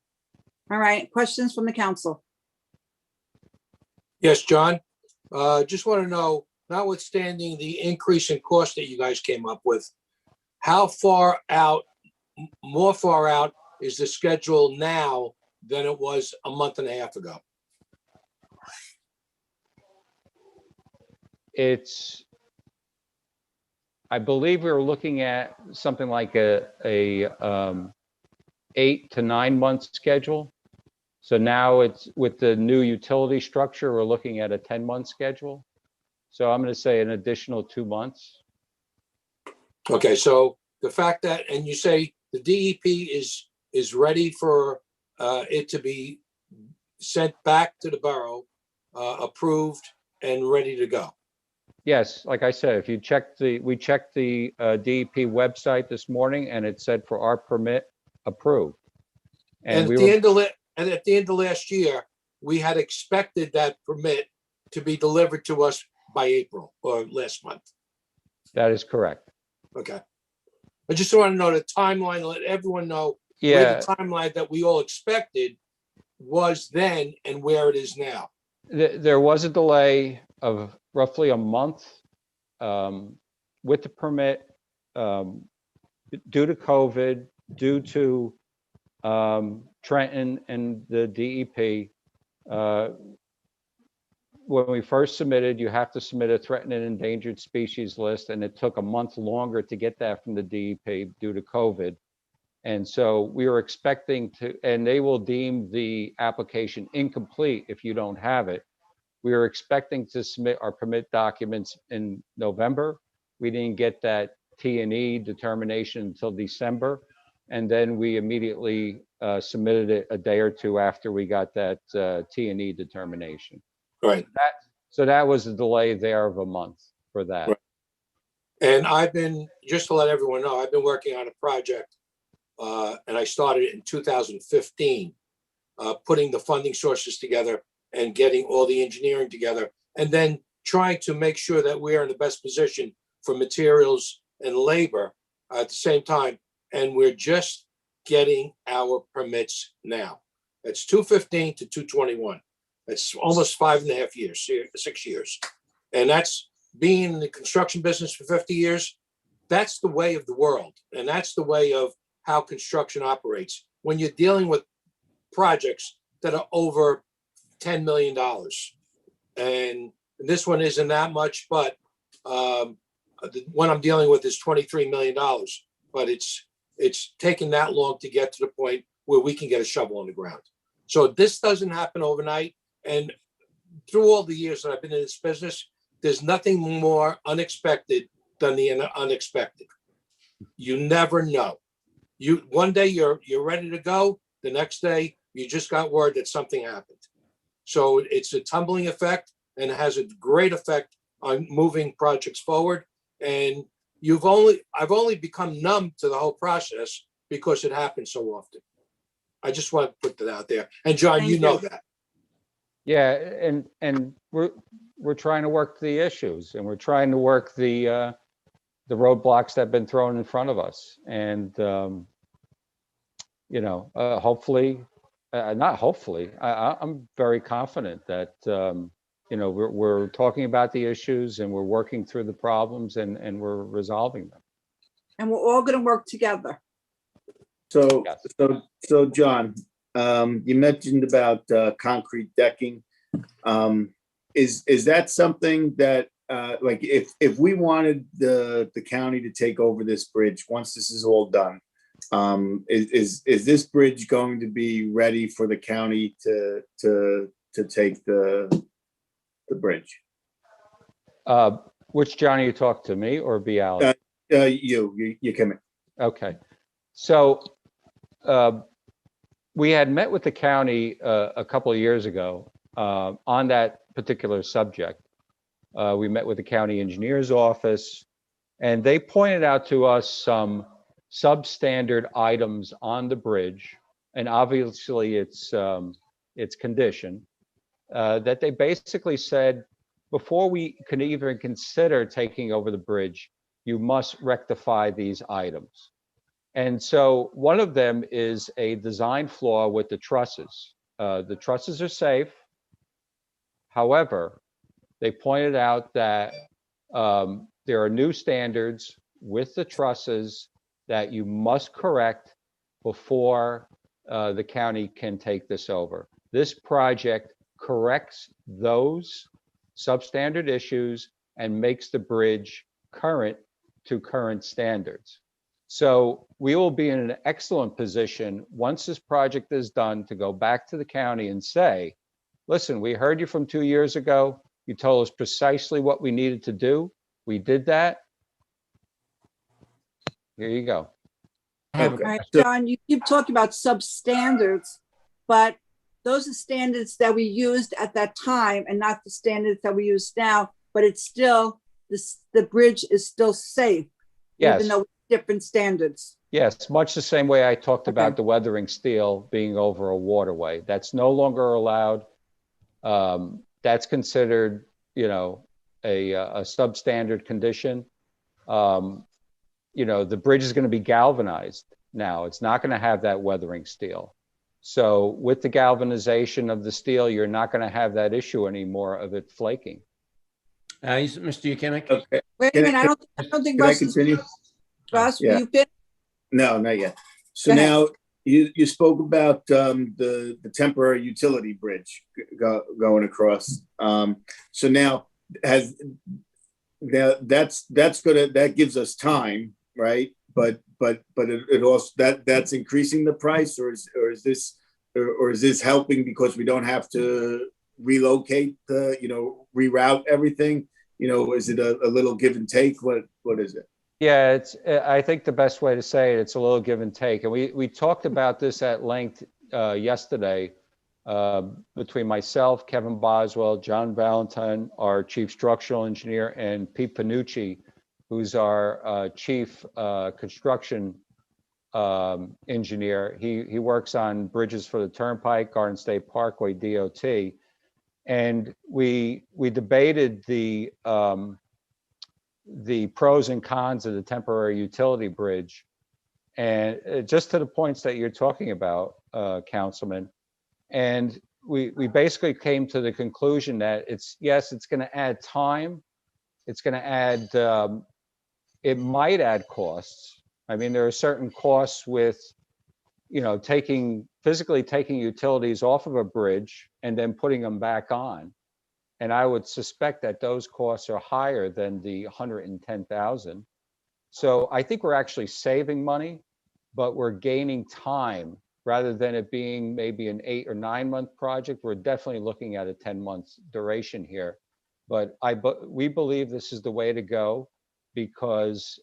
All right, questions from the council? Yes, John. Just want to know, notwithstanding the increase in cost that you guys came up with, how far out, more far out is the schedule now than it was a month and a half ago? It's, I believe we were looking at something like a 8 to 9 month schedule. So now it's, with the new utility structure, we're looking at a 10-month schedule. So I'm going to say an additional 2 months. Okay, so the fact that, and you say the DEP is ready for it to be sent back to the borough, approved and ready to go. Yes, like I said, if you check we checked the DEP website this morning and it said for our permit approved. And we at were, the end of last year, we had expected that permit to be delivered to us by April or last month. that is correct. Okay. I just want to know the timeline, let everyone know where Yeah, the timeline that we all expected was then and where it is now. there was a delay of roughly a month with the permit due to COVID, due to Trenton and the DEP. When we first submitted, you have to submit a threatened and endangered species list, and it took a month longer to get that from the DEP due to COVID. And so we were expecting to, and they will deem the application incomplete if you don't have it. We were expecting to submit our permit documents in November. We didn't get that T&E determination until December. And then we immediately submitted it a day or two after we got that T&E determination. Right. So that was a delay there of a month for that. Right. And I've been, just to let everyone know, I've been working on a project and I started in 2015, putting the funding sources together and getting all the engineering together, and then trying to make sure that we are in the best position for materials and labor at the same time. And we're just getting our permits now. It's 215 to 221. It's almost 5.5 years, 6 years. And that's being in the construction business for 50 years. That's the way of the world. And that's the way of how construction operates. When you're dealing with projects that are over $10 million. And this one isn't that much, but the one I'm dealing with is $23 million. But it's taken that long to get to the point where we can get a shovel on the ground. So this doesn't happen overnight. And through all the years that I've been in this business, there's nothing more unexpected than the unexpected. You never know. One day you're ready to go. The next day you just got word that something happened. So it's a tumbling effect and it has a great effect on moving projects forward. And I've only become numb to the whole process because it happens so often. I just want to put that out there. And John, Thank you know you. that. Yeah, and we're trying to work the issues, and we're trying to work the roadblocks that have been thrown in front of us. And you know, hopefully, not hopefully, I'm very confident that we're talking about the issues and we're working through the problems and we're resolving them. And we're all gonna work together. So, Yes. so John, you mentioned about concrete decking. Is that something that, like, if we wanted the county to take over this bridge, once this is all done, is this bridge going to be ready for the county to take the bridge? Which Johnny, you talk to me or Bialy? You come in. Okay. So we had met with the county a couple of years ago on that particular subject. We met with the county engineer's office, and they pointed out to us some substandard items on the bridge, and obviously its condition, that they basically said, before we can even consider taking over the bridge, you must rectify these items. And so one of them is a design flaw with the trusses. The trusses are safe. However, they pointed out that there are new standards with the trusses that you must correct before the county can take this over. This project corrects those substandard issues and makes the bridge current to current standards. So we will be in an excellent position once this project is done to go back to the county and say, listen, we heard you from 2 years ago. You told us precisely what we needed to do. We did that. Here you go. All right, John, you keep talking about substandards, but those are standards that we used at that time and not the standards that we use now, but it's still, the bridge is still safe. Yes. Even though it's different standards. Yes, much the same way I talked about the weathering steel being over a waterway. That's no longer allowed. That's considered, a substandard condition. The bridge is going to be galvanized now. It's not going to have that weathering steel. So with the galvanization of the steel, you're not going to have that issue anymore of it flaking. Mr. Yukimik? Okay. Wait a minute, I don't think Can I Russ is. continue? Russ, Yeah. will you finish? No, not yet. So Go ahead. now you spoke about the temporary utility bridge going across. So now that gives us time, right? But it also that's increasing the price, or is this helping because we don't have to relocate reroute everything? Is it a little give and take? What is it? Yeah, I think the best way to say it, it's a little give and take. And we talked about this at length yesterday between myself, Kevin Boswell, John Valentine, our chief structural engineer, and Pete Panucci, who's our chief construction engineer. He works on bridges for the Turnpike, Garden State Parkway, DOT. And we debated the pros and cons of the temporary utility bridge. And just to the points that you're talking about, Councilman, and we basically came to the conclusion that it's going to add time. It's going to add, it might add costs. I mean, there are certain costs with, physically taking utilities off of a bridge and then putting them back on. And I would suspect that those costs are higher than the $110,000. So I think we're actually saving money, but we're gaining time rather than it being maybe an 8 or 9 month project. We're definitely looking at a 10 months duration here. But we believe this is the way to go because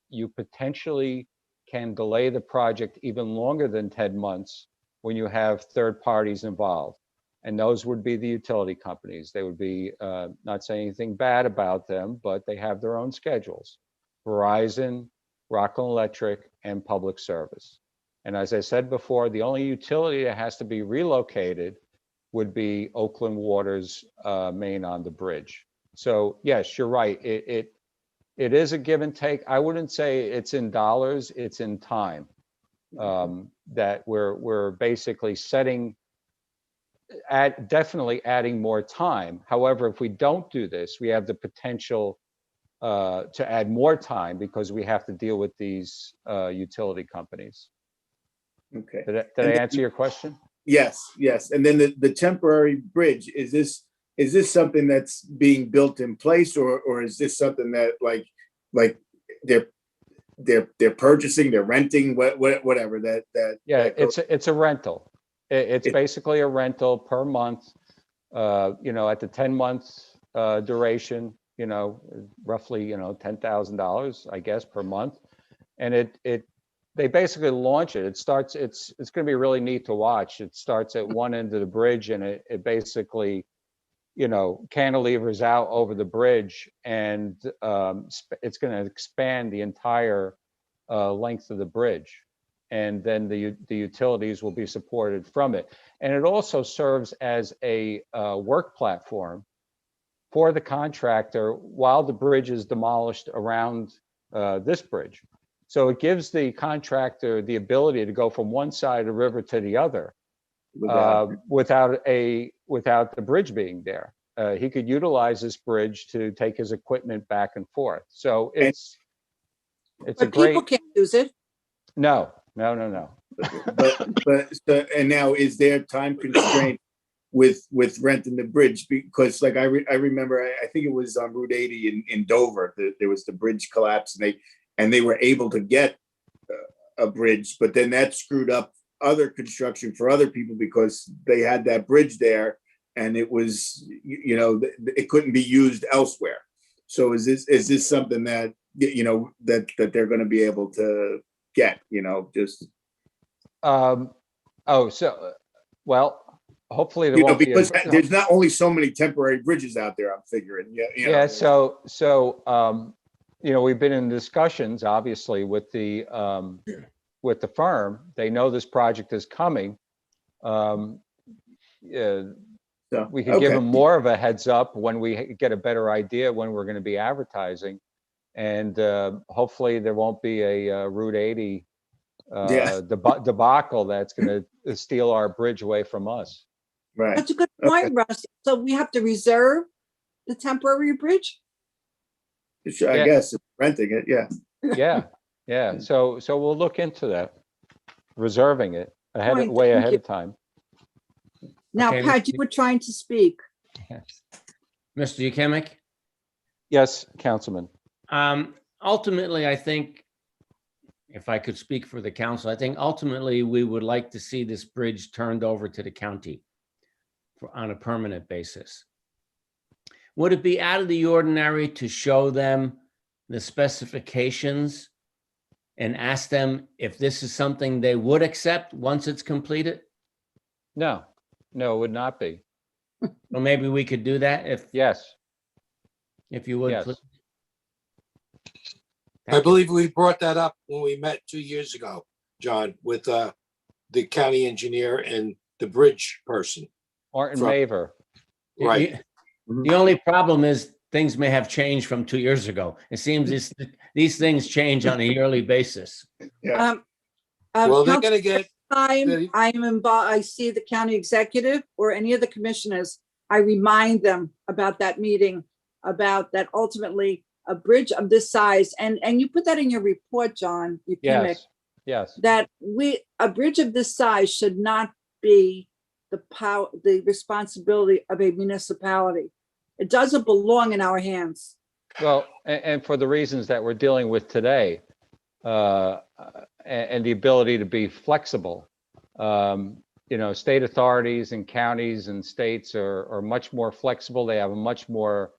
you potentially can delay the project even longer than 10 months when you have third parties involved. And those would be the utility companies. They would be, not saying anything bad about them, but they have their own schedules. Verizon, Rockland Electric, and Public Service. And as I said before, the only utility that has to be relocated would be Oakland Water's main on the bridge. So yes, you're right. It is a give and take. I wouldn't say it's in dollars, it's in time. That we're basically setting definitely adding more time. However, if we don't do this, we have the potential to add more time because we have to deal with these utility companies. Okay. Did I And then- answer your question? Yes, yes. And then the temporary bridge, is this something that's being built in place, or is this something that like they're purchasing, they're renting, whatever that. Yeah, that goes- it's a rental. It's It- basically a rental per month, at the 10 months duration, roughly, $10,000, I guess, per month. And they basically launch it. It's going to be really neat to watch. It starts at one end of the bridge and it basically, cantilevers out over the bridge, and it's going to expand the entire length of the bridge. And then the utilities will be supported from it. And it also serves as a work platform for the contractor while the bridge is demolished around this bridge. So it gives the contractor the ability to go from one side of the river to the other without the bridge being there. He could utilize this bridge to take his equipment back and forth. So it's a But great. people can't use it. No. But and now is there time constraint with renting the bridge? Because like I remember, I think it was on Route 80 in Dover, there was the bridge collapse, and they were able to get a bridge, but then that screwed up other construction for other people because they had that bridge there and it was, it couldn't be used elsewhere. So is this something that, that they're going to be able to get, just. Well, hopefully there won't be because there's not only so many temporary bridges out there, I'm figuring. Yeah. So we've been in discussions, obviously, with the firm. They know this project is coming. We can give them more of a heads up when we get a better idea when we're going to be advertising, and hopefully there won't be a Route 80 debacle that's going to steal our bridge away from us. Right. That's a good point, Russ. So we have to reserve the temporary bridge? I guess renting it, yeah. Yeah. So we'll look into that, reserving it Point, way thank ahead you. of time. Now, Okay, Pat, you were trying to speak. Mr. Ukemic? Yes, Councilman. Ultimately, I think, if I could speak for the council, I think ultimately we would like to see this bridge turned over to the county on a permanent basis. Would it be out of the ordinary to show them the specifications and ask them if this is something they would accept once it's completed? No, it would not be. Well, maybe we could do that if you would. Yes. Please. I believe we brought that up when we met 2 years ago, John, with the county engineer and the bridge person. Martin Maver. Right. The only problem is things may have changed from 2 years ago. It seems these things change on a yearly basis. Well, they're going to get. I see the county executive or any of the commissioners, I remind them about that meeting, about that ultimately a bridge of this size, and you put that in your report, John. Yes. That a bridge of this size should not be the responsibility of a municipality. It doesn't belong in our hands. Well, and for the reasons that we're dealing with today, and the ability to be flexible, state authorities and counties and states are much more flexible. They have a much more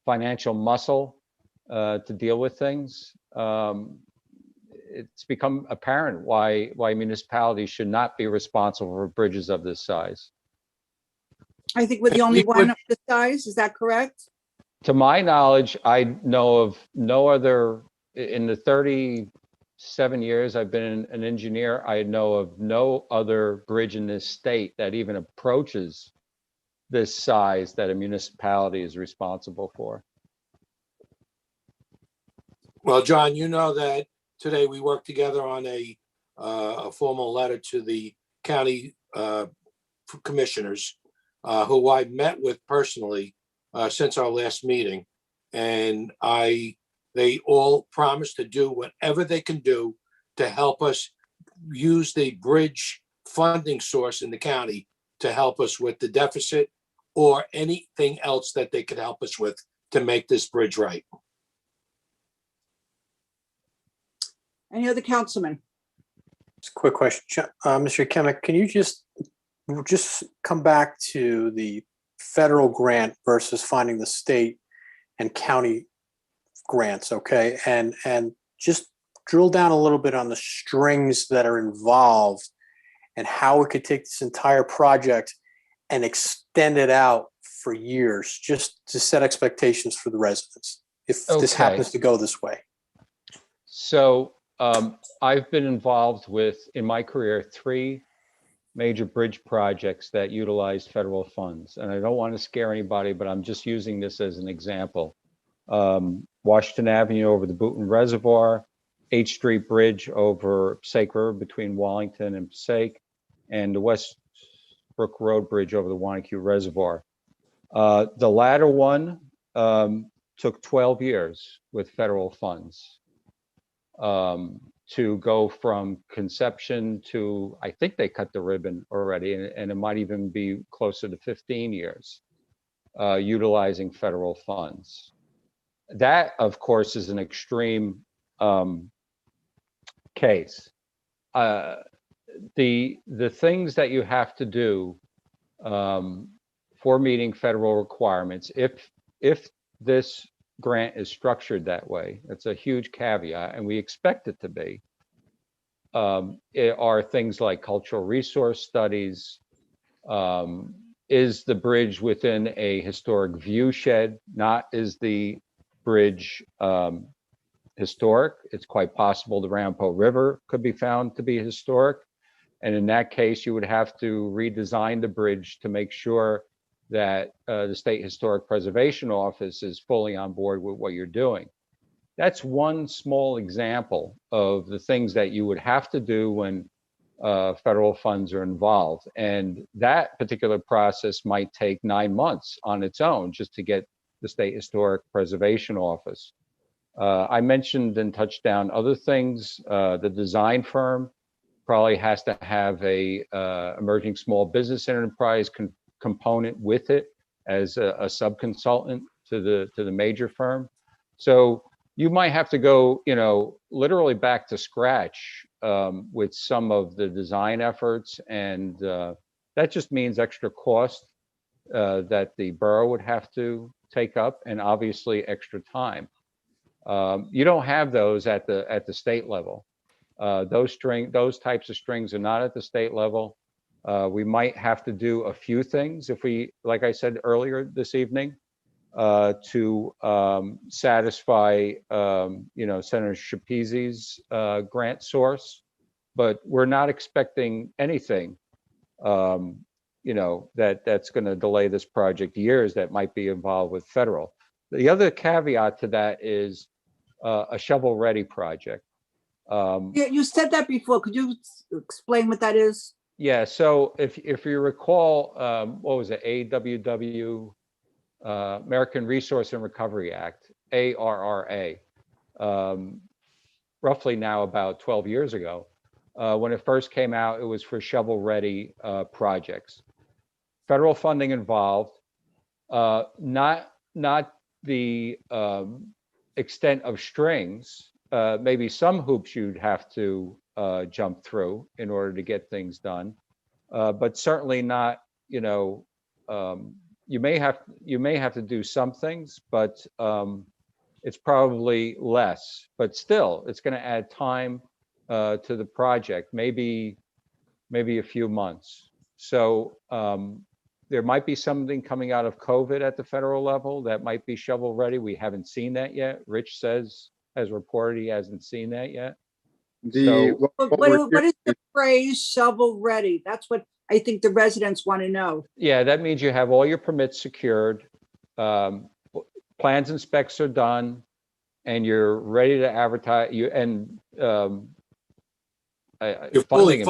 financial muscle to deal with things. It's become apparent why municipalities should not be responsible for bridges of this size. I think we're the only one of this size. Is that correct? To my knowledge, I know of no other, in the 37 years I've been an engineer, I know of no other bridge in this state that even approaches this size that a municipality is responsible for. Well, John, you know that today we worked together on a formal letter to the county commissioners who I met with personally since our last meeting. And they all promised to do whatever they can do to help us use the bridge funding source in the county to help us with the deficit or anything else that they could help us with to make this bridge right. Any other councilman? Just a quick question. Mr. Kemick, can you just come back to the federal grant versus finding the state and county grants, okay? And just drill down a little bit on the strings that are involved and how we could take this entire project and extend it out for years, just to set expectations for the residents, if this Okay. happens to go this way. So I've been involved with, in my career, 3 major bridge projects that utilized federal funds. And I don't want to scare anybody, but I'm just using this as an example. Washington Avenue over the Boonton Reservoir, H Street Bridge over Passaic River between Wallington and Passaic, and the Westbrook Road Bridge over the Wanacue Reservoir. The latter one took 12 years with federal funds to go from conception to, I think they cut the ribbon already, and it might even be closer to 15 years utilizing federal funds. That, of course, is an extreme case. The things that you have to do for meeting federal requirements, if this grant is structured that way, it's a huge caveat, and we expect it to be, are things like cultural resource studies. Is the bridge within a historic view shed? Not is the bridge historic. It's quite possible the Rampo River could be found to be historic. And in that case, you would have to redesign the bridge to make sure that the State Historic Preservation Office is fully on board with what you're doing. That's one small example of the things that you would have to do when federal funds are involved. And that particular process might take 9 months on its own just to get the State Historic Preservation Office. I mentioned and touched down other things. The design firm probably has to have a emerging small business enterprise component with it as a sub-consultant to the major firm. So you might have to go, literally back to scratch with some of the design efforts, and that just means extra cost that the borough would have to take up, and obviously extra time. You don't have those at the state level. Those types of strings are not at the state level. We might have to do a few things if we, like I said earlier this evening, to satisfy, Senator Shapizi's grant source, but we're not expecting anything, that's going to delay this project years that might be involved with federal. The other caveat to that is a shovel-ready project. Yeah, you said that before. Could you explain what that is? Yeah, so if you recall, what was it, AWW, American Resource and Recovery Act, ARRA, roughly now about 12 years ago. When it first came out, it was for shovel-ready projects. Federal funding involved, not the extent of strings, maybe some hoops you'd have to jump through in order to get things done, but certainly not, you may have to do some things, but it's probably less, but still it's going to add time to the project, maybe a few months. So there might be something coming out of COVID at the federal level that might be shovel ready. We haven't seen that yet. Rich has reported he hasn't seen that yet. What is the phrase shovel ready? That's what I think the residents want to know. Yeah, that means you have all your permits secured, plans and specs are done, and you're ready to advertise. You're fully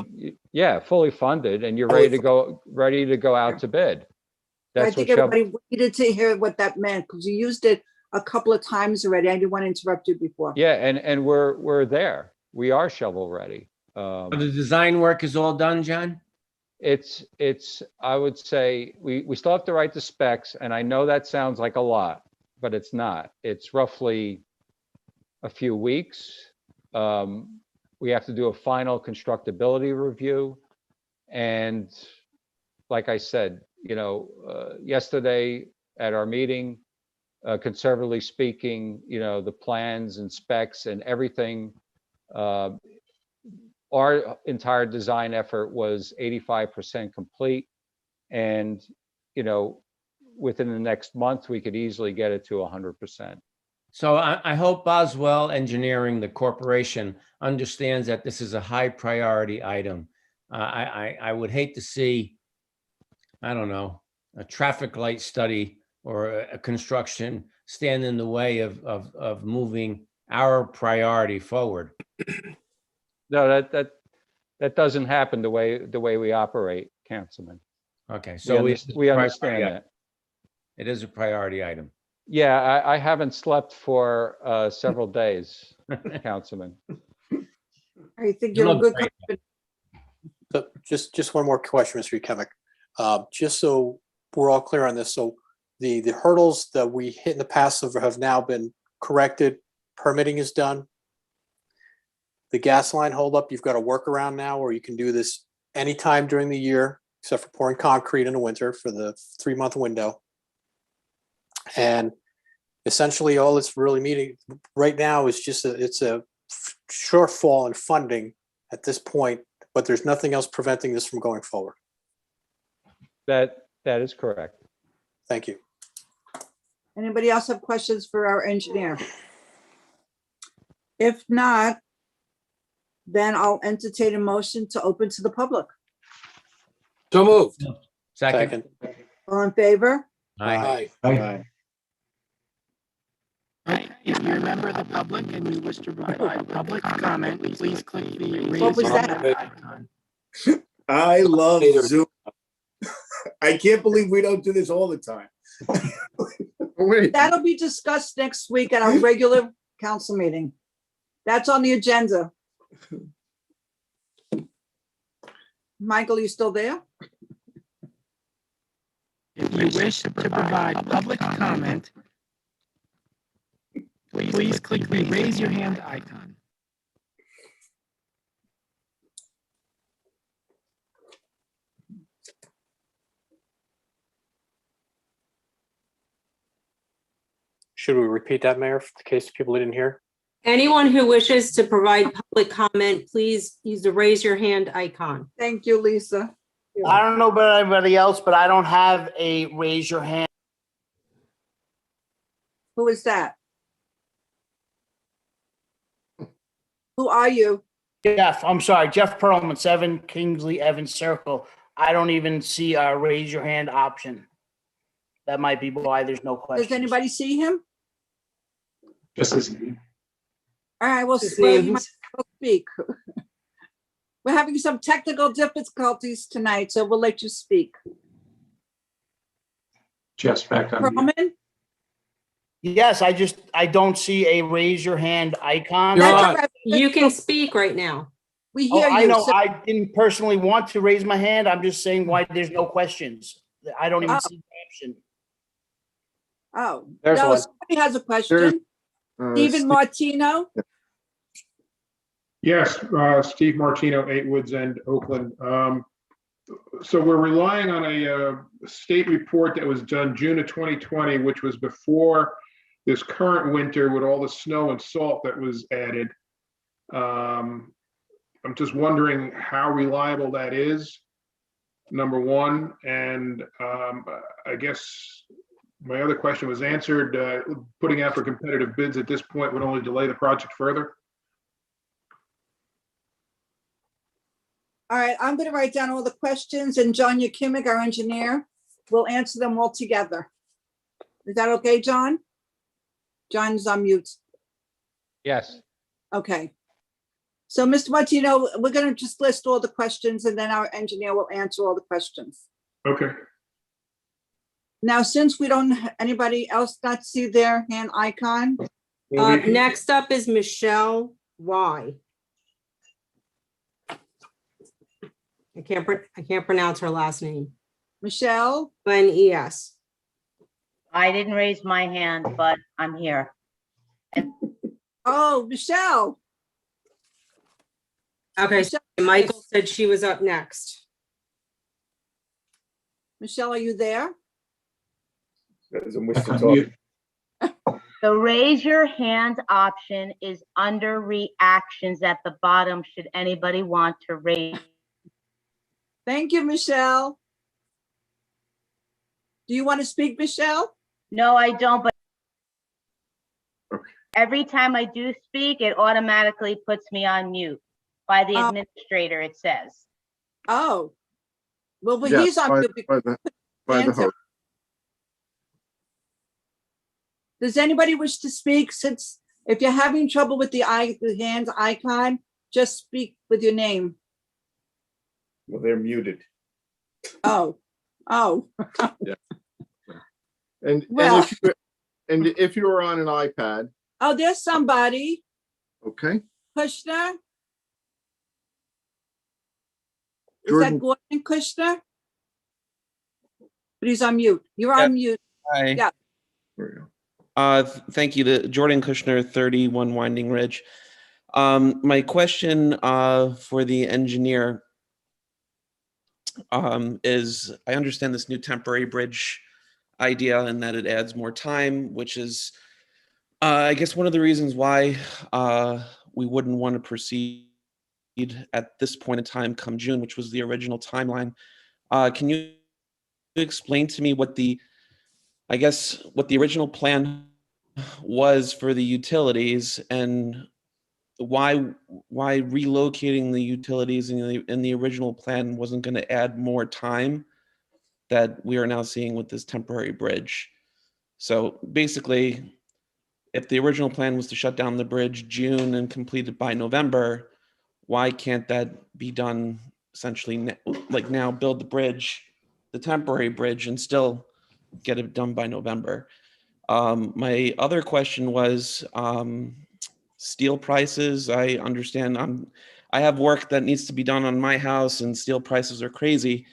funded, and you're ready to go out to bid. I That's what think shovel, everybody needed to hear what that meant, because you used it a couple of times already. I didn't want to interrupt you before. yeah, and we're there. We are shovel ready. The design work is all done, John? It's, I would say, we still have to write the specs, and I know that sounds like a lot, but it's not. It's roughly a few weeks. We have to do a final constructability review. And like I said, yesterday at our meeting, conservatively speaking, the plans and specs and everything, our entire design effort was 85% complete. And, within the next month, we could easily get it to 100%. So I hope Boswell Engineering, the corporation, understands that this is a high priority item. I would hate to see, I don't know, a traffic light study or a construction stand in the way of moving our priority forward. No, that doesn't happen the way we operate, Councilman. Okay, so We understand that. It is a priority item. Yeah, I haven't slept for several days, Councilman. I think you're a good company. So just one more question, Mr. Kemick. Just so we're all clear on this, so the hurdles that we hit in the past have now been corrected, permitting is done. The gas line holdup, you've got a workaround now where you can do this anytime during the year, except for pouring concrete in the winter for the 3-month window. And essentially all it's really meeting right now is just it's a shortfall in funding at this point, but there's nothing else preventing this from going forward. That is correct. Thank you. Anybody else have questions for our engineer? If not, then I'll entertain a motion to open to the public. So moved. Second. All in favor? Aye. Aye. If you're a member of the public and you wish to provide public comment, please click the What raise was your that? hand icon. I love Zoom. I can't believe we don't do this all the time. Wait, That'll be discussed next week at our regular council meeting. That's on the agenda. Michael, you still there? If you wish to provide public comment, please click the raise your hand icon. Should we repeat that, Mayor, in case people didn't hear? Anyone who wishes to provide public comment, please use the raise your hand icon. Thank you, Lisa. I don't know about anybody else, but I don't have a raise your hand. Who is that? Who are you? Jeff, I'm sorry, Jeff Perlman, 7 Kingsley Evans Circle. I don't even see a raise your hand option. That might be why there's no question. Does anybody see him? Just as All right, well, His well, you name. might as well speak. We're having some technical difficulties tonight, so we'll let you speak. Jeff's back on. Perlman? Yes, I don't see a raise your hand icon. That's John. all right. You can speak right now. We Oh, hear I you. know, so- I didn't personally want to raise my hand. I'm just saying why there's no questions. I don't even Oh. see the option. Oh, There's no, one. somebody has a question. Stephen Martino? Yes, Steve Martino, 8 Woods End, Oakland. So we're relying on a state report that was done June of 2020, which was before this current winter with all the snow and salt that was added. I'm just wondering how reliable that is, number one. And I guess my other question was answered. Putting out for competitive bids at this point would only delay the project further. All right, I'm going to write down all the questions, and John Yakimic, our engineer, will answer them all together. Is that okay, John? John's on mute. Yes. Okay. So, Mr. Martino, we're going to just list all the questions, and then our engineer will answer all the questions. Okay. Now, since we don't, anybody else not see their hand icon? Next up is Michelle Y. I can't pronounce her last name. Michelle? N-E-S. I didn't raise my hand, but I'm here. Oh, Michelle. Okay, so Michael said she was up next. Michelle, are you there? Doesn't wish to talk. The raise your hand option is under reactions at the bottom, should anybody want to raise. Thank you, Michelle. Do you want to speak, Michelle? No, I don't, but every time I do speak, it automatically puts me on mute by the administrator, it says. Oh. Well, but Yes, he's on mute. by the Answer. host. Does anybody wish to speak? Since if you're having trouble with the hand icon, just speak with your name. Well, they're muted. Oh. Yeah. And Well. if you were on an iPad, Oh, there's somebody. okay. Kushner? Is Jordan. that Gordon Kushner? But he's on mute. You're on mute. Hi. Yeah. There we go. Thank you to Jordan Kushner, 31 Winding Ridge. My question for the engineer is, I understand this new temporary bridge idea and that it adds more time, which is, I guess, one of the reasons why we wouldn't want to proceed at this point in time come June, which was the original timeline. Can you explain to me what the original plan was for the utilities and why relocating the utilities in the original plan wasn't going to add more time that we are now seeing with this temporary bridge? So basically, if the original plan was to shut down the bridge June and complete it by November, why can't that be done essentially like now, build the bridge, the temporary bridge, and still get it done by November? My other question was steel prices. I understand I have work that needs to be done on my house and steel prices are crazy.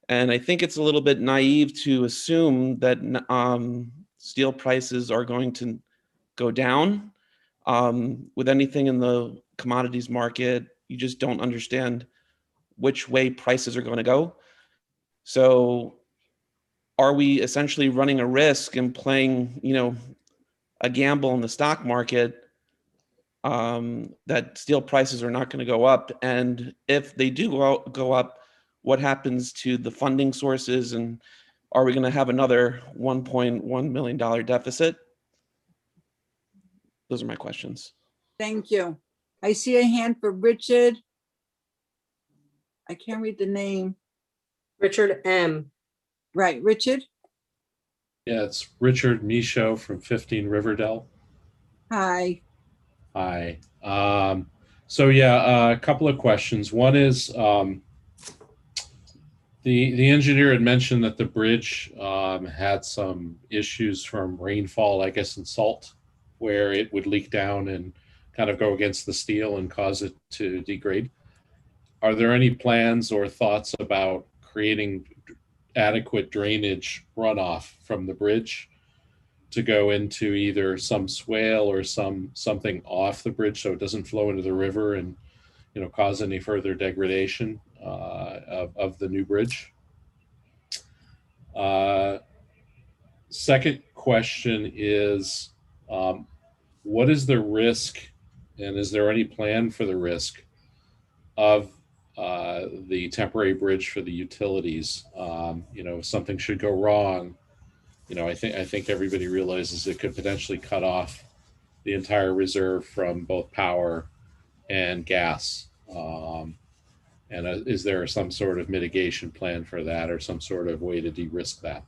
And I think it's a little bit naive to assume that steel prices are going to go down. With anything in the commodities market, you just don't understand which way prices are going to go. So are we essentially running a risk and playing, a gamble in the stock market that steel prices are not going to go up? And if they do go up, what happens to the funding sources? And are we going to have another $1.1 million deficit? Those are my questions. Thank you. I see a hand for Richard. I can't read the name. Richard M. Right, Richard. Yeah, it's Richard Michaud from 15 Riverdale. Hi. Hi. So yeah, a couple of questions. One is the engineer had mentioned that the bridge had some issues from rainfall, I guess, and salt, where it would leak down and kind of go against the steel and cause it to degrade. Are there any plans or thoughts about creating adequate drainage runoff from the bridge to go into either some swale or something off the bridge so it doesn't flow into the river and cause any further degradation of the new bridge? Second question is, what is the risk, and is there any plan for the risk of the temporary bridge for the utilities? If something should go wrong, I think everybody realizes it could potentially cut off the entire reserve from both power and gas. And is there some sort of mitigation plan for that, or some sort of way to de-risk that?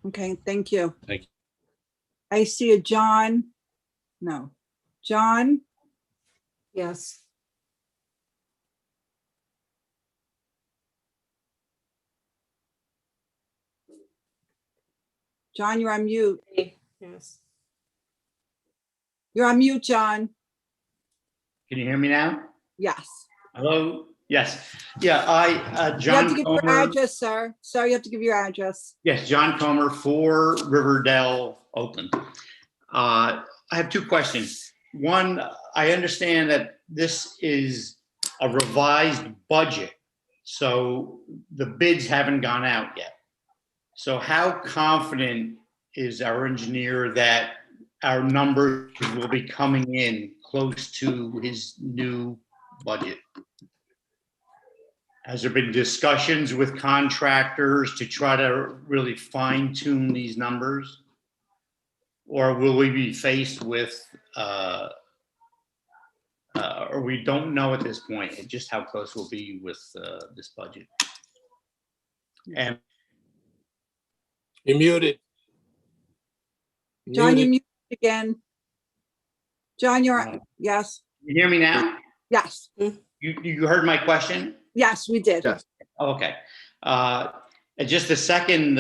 Okay, thank you. Thank you. I see a John. No. John? Yes. John, you're on mute. Yes. You're on mute, John. Can you hear me now? Yes. Hello? Yes. Yeah, I, You have to John give your Comer. address, sir. Sir, you have to give your address. Yes, John Comer, 4 Riverdale, Oakland. I have 2 questions. One, I understand that this is a revised budget, so the bids haven't gone out yet. So how confident is our engineer that our numbers will be coming in close to his new budget? Has there been discussions with contractors to try to really fine tune these numbers? Or will we be faced with, or we don't know at this point, just how close we'll be with this budget? And You're muted. John, you're Muted. muted again. John, you're, yes, you hear me now? yes, You heard my question? yes, we did. Yes. Okay. And just the second,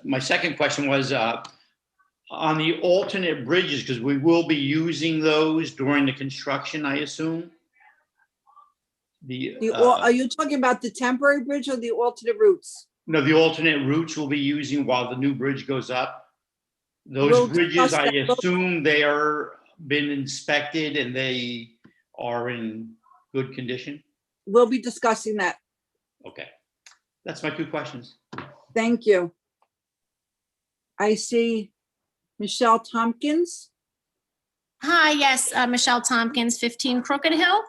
my second question was on the alternate bridges, because we will be using those during the construction, I assume. Are you talking about the temporary bridge or the alternate routes? No, the alternate routes we'll be using while the new bridge goes up. Those We'll bridges, discuss I that. assume they are been inspected and they are in good condition? We'll be discussing that. Okay. That's my 2 questions. Thank you. I see Michelle Tompkins. Hi, yes, Michelle Tompkins, 15 Crooked Hill.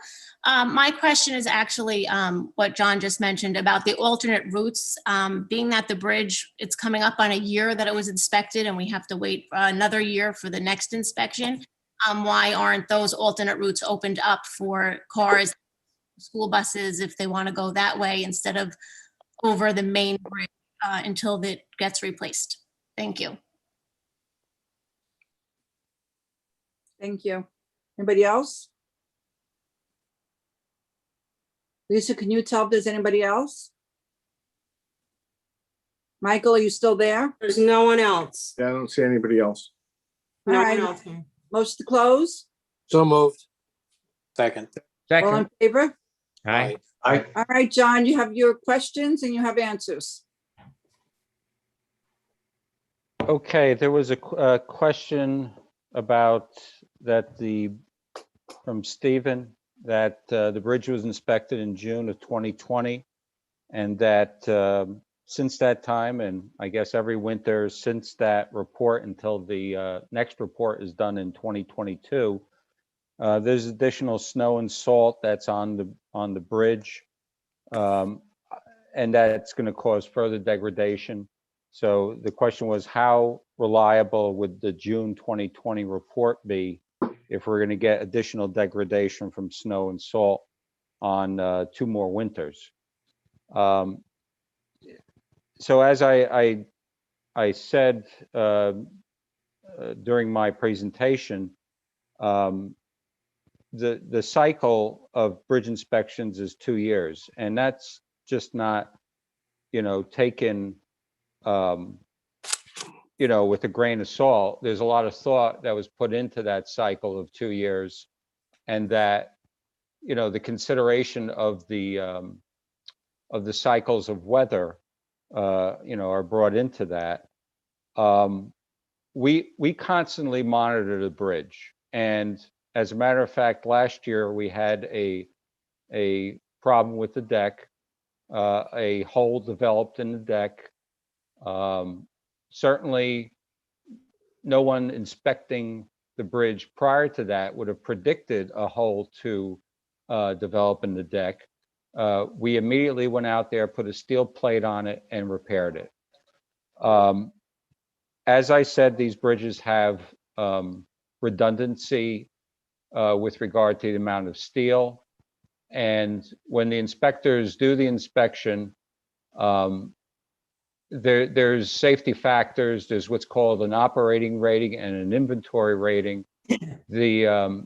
My question is actually what John just mentioned about the alternate routes. Being that the bridge, it's coming up on a year that it was inspected and we have to wait another year for the next inspection. Why aren't those alternate routes opened up for cars, school buses, if they want to go that way instead of over the main bridge until it gets replaced? Thank you. Thank you. Anybody else? Lisa, can you tell if there's anybody else? Michael, are you still there? There's no one else. Yeah, I don't see anybody else. All No right. one else. Motion to close? So moved. Second. All in favor? Aye. Aye. All right, John, you have your questions and you have answers. Okay, there was a question about that from Stephen, that the bridge was inspected in June of 2020, and that since that time, and I guess every winter since that report until the next report is done in 2022, there's additional snow and salt that's on the bridge, and that's going to cause further degradation. So the question was, how reliable would the June 2020 report be if we're going to get additional degradation from snow and salt on 2 more winters? So as I said during my presentation, the cycle of bridge inspections is 2 years, and that's just not, taken with a grain of salt. There's a lot of thought that was put into that cycle of 2 years, and that, the consideration of the cycles of weather, are brought into that. We constantly monitor the bridge, and as a matter of fact, last year we had a problem with the deck, a hole developed in the deck. Certainly, no one inspecting the bridge prior to that would have predicted a hole to develop in the deck. We immediately went out there, put a steel plate on it, and repaired it. As I said, these bridges have redundancy with regard to the amount of steel. And when the inspectors do the inspection, there's safety factors. There's what's called an operating rating and an inventory rating. I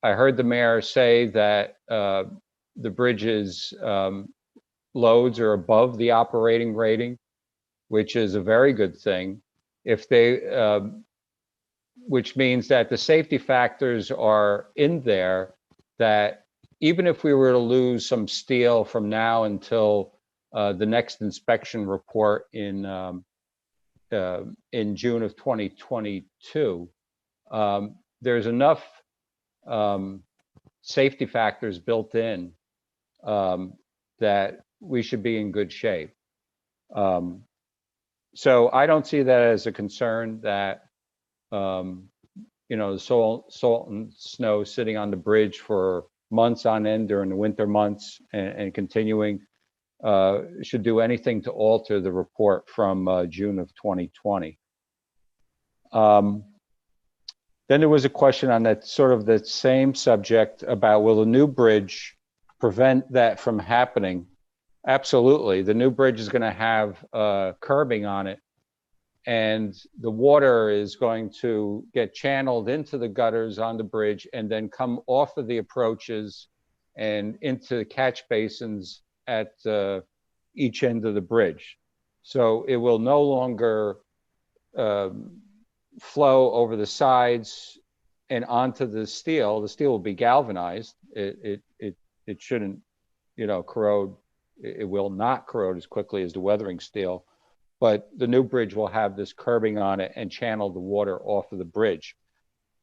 heard the mayor say that the bridge's loads are above the operating rating, which is a very good thing. if they, which means that the safety factors are in there, that even if we were to lose some steel from now until the next inspection report in June of 2022, there's enough safety factors built in that we should be in good shape. So I don't see that as a concern that the salt and snow sitting on the bridge for months on end during the winter months and continuing should do anything to alter the report from June of 2020. Then there was a question on that sort of the same subject about, will the new bridge prevent that from happening? Absolutely. The new bridge is going to have curbing on it, and the water is going to get channeled into the gutters on the bridge and then come off of the approaches and into the catch basins at each end of the bridge. So it will no longer flow over the sides and onto the steel. The steel will be galvanized. It shouldn't, corrode. It will not corrode as quickly as the weathering steel, but the new bridge will have this curbing on it and channel the water off of the bridge.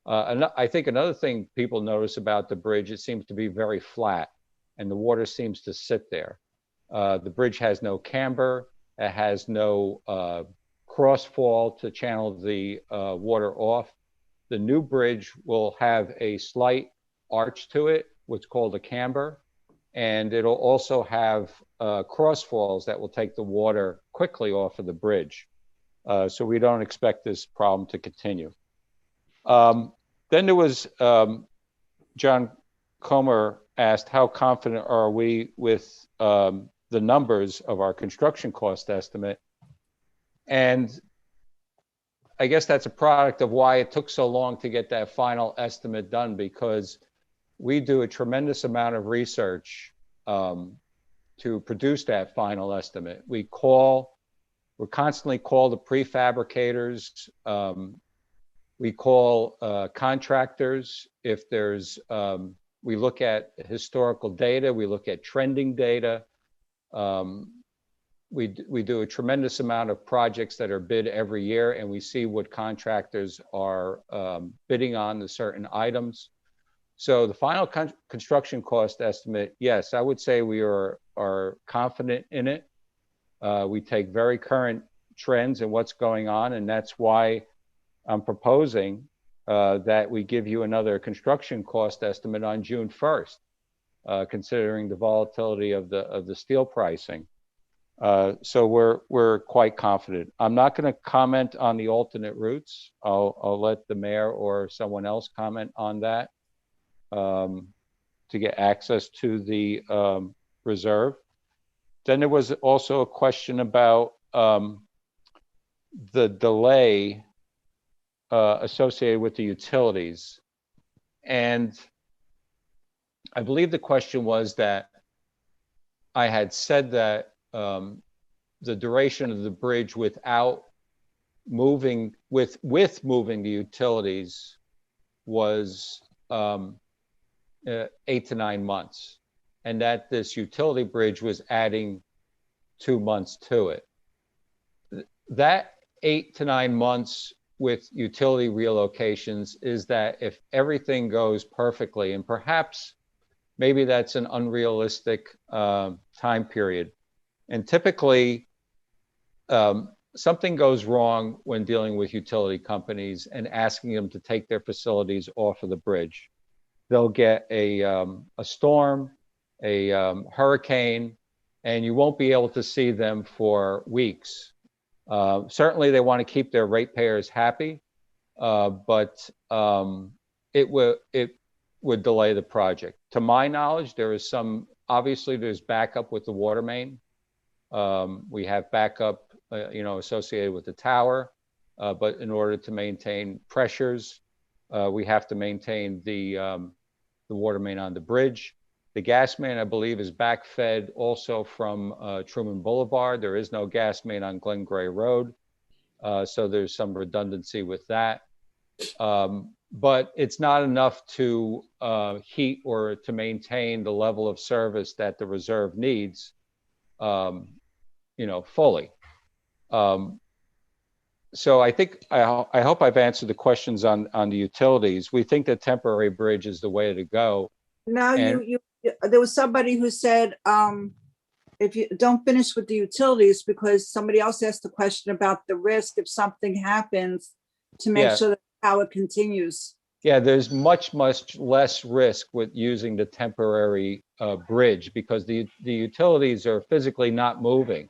And I think another thing people notice about the bridge, it seems to be very flat and the water seems to sit there. The bridge has no camber. It has no crossfall to channel the water off. The new bridge will have a slight arch to it, what's called a camber, and it'll also have crossfalls that will take the water quickly off of the bridge. So we don't expect this problem to continue. Then there was, John Comer asked, how confident are we with the numbers of our construction cost estimate? And I guess that's a product of why it took so long to get that final estimate done, because we do a tremendous amount of research to produce that final estimate. We constantly call the prefabricators. We call contractors. If there's, we look at historical data, we look at trending data. We do a tremendous amount of projects that are bid every year, and we see what contractors are bidding on the certain items. So the final construction cost estimate, yes, I would say we are confident in it. We take very current trends and what's going on, and that's why I'm proposing that we give you another construction cost estimate on June 1st, considering the volatility of the steel pricing. So we're quite confident. I'm not going to comment on the alternate routes. I'll let the mayor or someone else comment on that to get access to the reserve. Then there was also a question about the delay associated with the utilities. And I believe the question was that I had said that the duration of the bridge without moving, with moving the utilities was 8 to 9 months, and that this utility bridge was adding 2 months to it. That 8 to 9 months with utility relocations is that if everything goes perfectly, and perhaps maybe that's an unrealistic time period. And typically, something goes wrong when dealing with utility companies and asking them to take their facilities off of the bridge. They'll get a storm, a hurricane, and you won't be able to see them for weeks. Certainly, they want to keep their ratepayers happy, but it would delay the project. To my knowledge, there is obviously there's backup with the water main. We have backup, associated with the tower, but in order to maintain pressures, we have to maintain the water main on the bridge. The gas main, I believe, is backfed also from Truman Boulevard. There is no gas main on Glen Gray Road. So there's some redundancy with that. But it's not enough to heat or to maintain the level of service that the reserve needs, fully. So I think, I hope I've answered the questions on the utilities. We think that temporary bridge is the way to go. Now, And- there was somebody who said, if you don't finish with the utilities, because somebody else asked the question about the risk if something happens, to make Yeah. sure that power continues. Yeah, there's much less risk with using the temporary bridge because the utilities are physically not moving.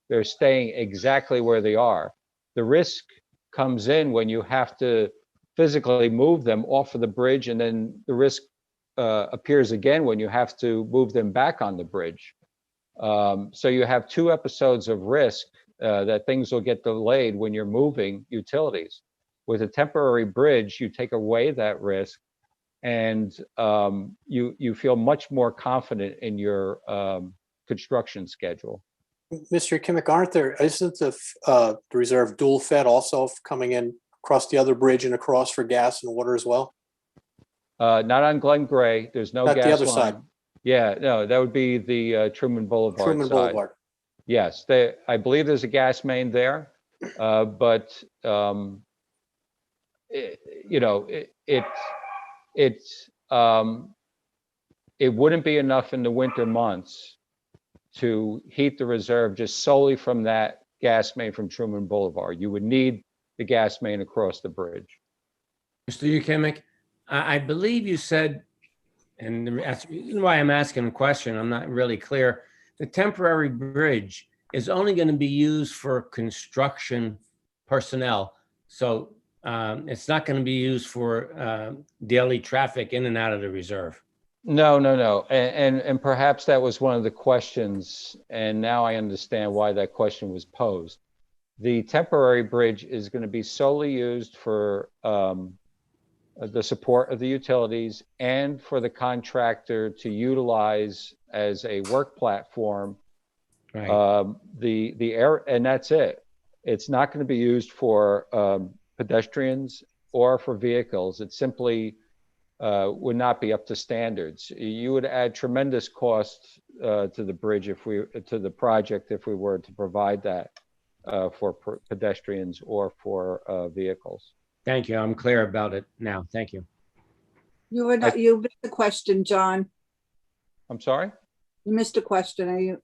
They're staying exactly where they are. The risk comes in when you have to physically move them off of the bridge, and then the risk appears again when you have to move them back on the bridge. So you have two episodes of risk that things will get delayed when you're moving utilities. With a temporary bridge, you take away that risk, and you feel much more confident in your construction schedule. Mr. Kimmick, isn't the reserve dual fed also coming in across the other bridge and across for gas and water as well? Not on Glen Gray. There's no Not gas the other line. side. Yeah, no, that would be the Truman Boulevard Truman side. Boulevard. Yes, I believe there's a gas main there, but it wouldn't be enough in the winter months to heat the reserve just solely from that gas main from Truman Boulevard. You would need the gas main across the bridge. Mr. Ukemic, I believe you said, and that's the reason why I'm asking a question, I'm not really clear. The temporary bridge is only going to be used for construction personnel. So it's not going to be used for daily traffic in and out of the reserve. No. And perhaps that was one of the questions, and now I understand why that question was posed. The temporary bridge is going to be solely used for the support of the utilities and for the contractor to utilize as a work platform. Right. The air, and that's it. It's not going to be used for pedestrians or for vehicles. It simply would not be up to standards. You would add tremendous costs to the bridge to the project if we were to provide that for pedestrians or for vehicles. Thank you. I'm clear about it now. Thank you. You missed the question, John. I'm sorry? You missed a question. I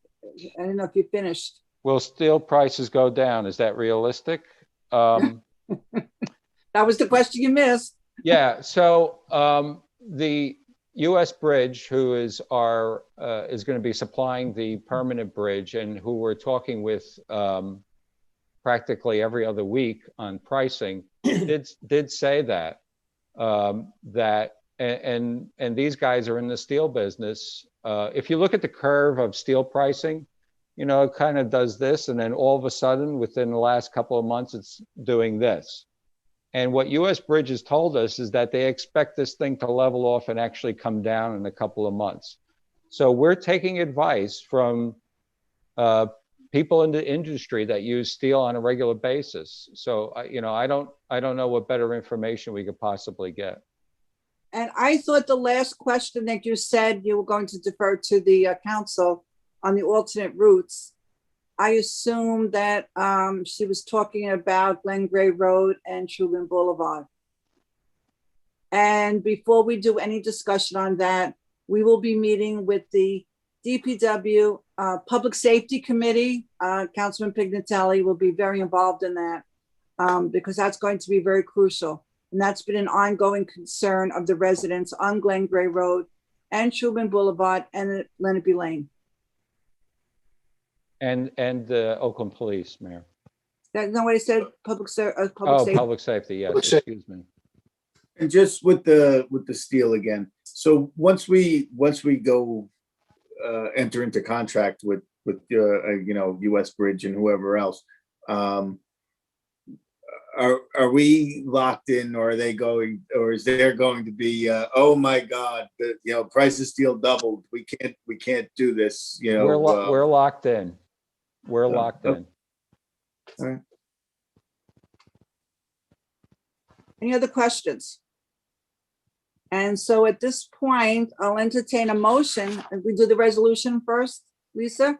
don't know if you finished. Will steel prices go down? Is that realistic? That was the question you missed. Yeah. So the U.S. Bridge, who is going to be supplying the permanent bridge, and who we're talking with practically every other week on pricing, did say that and these guys are in the steel business. If you look at the curve of steel pricing, it kind of does this, and then all of a sudden, within the last couple of months, it's doing this. And what U.S. Bridge has told us is that they expect this thing to level off and actually come down in a couple of months. So we're taking advice from people in the industry that use steel on a regular basis. So I don't know what better information we could possibly get. And I thought the last question that you said you were going to defer to the council on the alternate routes. I assume that she was talking about Glen Gray Road and Truman Boulevard. And before we do any discussion on that, we will be meeting with the DPW Public Safety Committee. Councilman Pignatelli will be very involved in that because that's going to be very crucial. And that's been an ongoing concern of the residents on Glen Gray Road and Truman Boulevard and Lenape Lane. And the Oakland Police, Mayor. That's not what I said. Public safety. Public safety. Yes, excuse me. And just with the steel again. So once we go enter into contract with U.S. Bridge and whoever else, are we locked in, or are they going, or is there going to be oh my God, the price of steel doubled, we can't do this, We're locked in. We're locked in. All right. Any other questions? And so at this point, I'll entertain a motion. We do the resolution first, Lisa?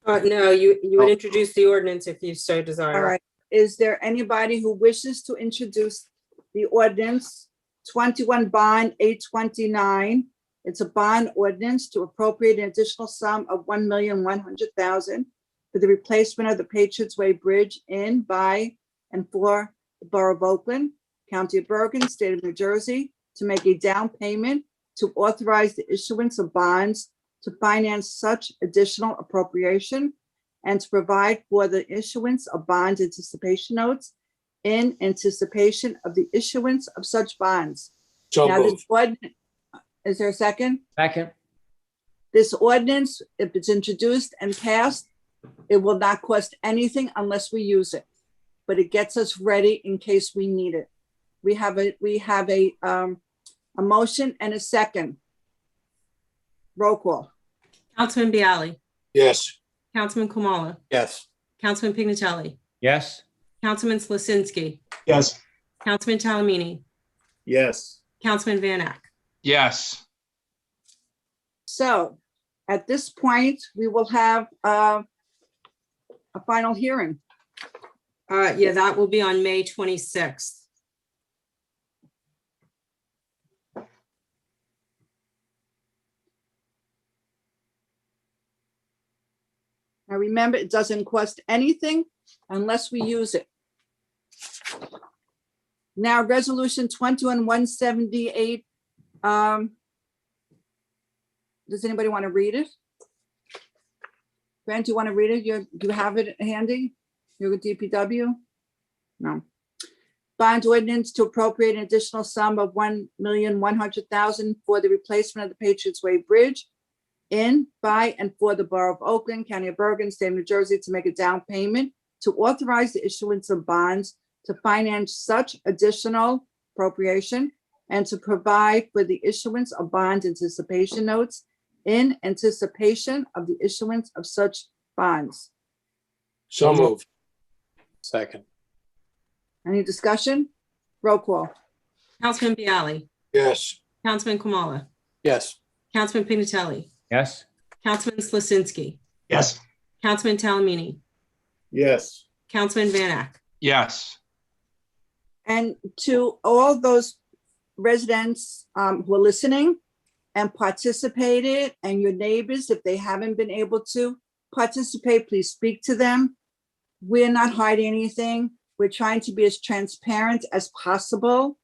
No, you would introduce the ordinance if you so All desire. right. Is there anybody who wishes to introduce the ordinance 21 bond 829? It's a bond ordinance to appropriate an additional sum of $1,100,000 for the replacement of the Patriots Way Bridge in, by, and for the Borough of Oakland, County of Bergen, State of New Jersey, to make a down payment to authorize the issuance of bonds to finance such additional appropriation and to provide for the issuance of bond anticipation notes in anticipation of the issuance of such bonds. So Now, this moved. ordinance, is there a second? Second. This ordinance, if it's introduced and passed, it will not cost anything unless we use it, but it gets us ready in case we need it. We have a motion and a second. Roll call. Councilman Bialy, Yes. Councilman Kamala, Yes. Councilman Pignatelli, Yes. Councilman Slasinski, Yes. Councilman Talamini, Yes. Councilman Van Ack. Yes. So at this point, we will have a final hearing. Yeah, that will be on May 26th. Now, remember, it doesn't cost anything unless we use it. Now, resolution 21-178. Does anybody want to read it? Grant, do you want to read it? Do you have it handy? You're with DPW? No. Bond ordinance to appropriate an additional sum of $1,100,000 for the replacement of the Patriots Way Bridge in, by, and for the Borough of Oakland, County of Bergen, State of New Jersey, to make a down payment to authorize the issuance of bonds to finance such additional appropriation and to provide for the issuance of bond anticipation notes in anticipation of the issuance of such bonds. So moved. Second. Any discussion? Roll call. Councilman Bialy, Yes. Councilman Kamala, Yes. Councilman Pignatelli, Yes. Councilman Slasinski, Yes. Councilman Talamini, Yes. Councilman Van Ack. Yes. And to all those residents who are listening and participated, and your neighbors, if they haven't been able to participate, please speak to them. We're not hiding anything. We're trying to be as transparent as possible.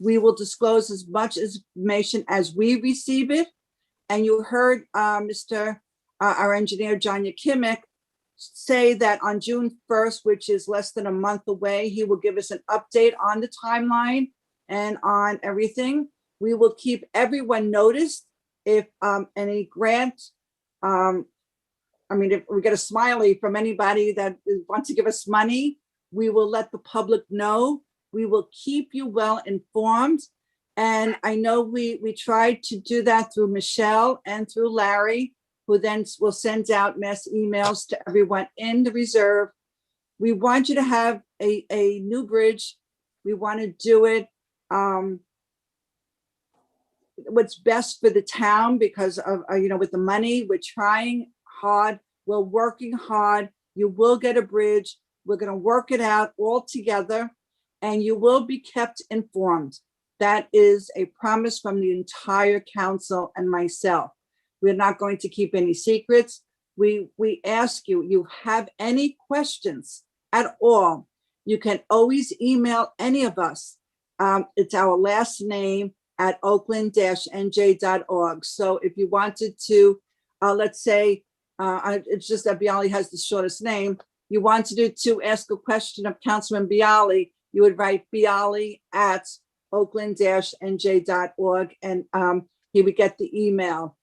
We will disclose as much information as we receive it. And you heard our engineer, John Yakimic, say that on June 1st, which is less than a month away, he will give us an update on the timeline and on everything. We will keep everyone noticed if any grant, if we get a smiley from anybody that wants to give us money, we will let the public know. We will keep you well informed. And I know we tried to do that through Michelle and through Larry, who then will send out mass emails to everyone in the reserve. We want you to have a new bridge. We want to do it what's best for the town because of, with the money, we're trying hard, we're working hard. You will get a bridge. We're going to work it out all together and you will be kept informed. That is a promise from the entire council and myself. We're not going to keep any secrets. We ask you have any questions at all, you can always email any of us. It's our last name at oakland-nj.org. So if you wanted to, let's say, it's just that Bialy has the shortest name. You wanted to ask a question of Councilman Bialy, you would write Bialy at oakland-nj.org and he would get the email.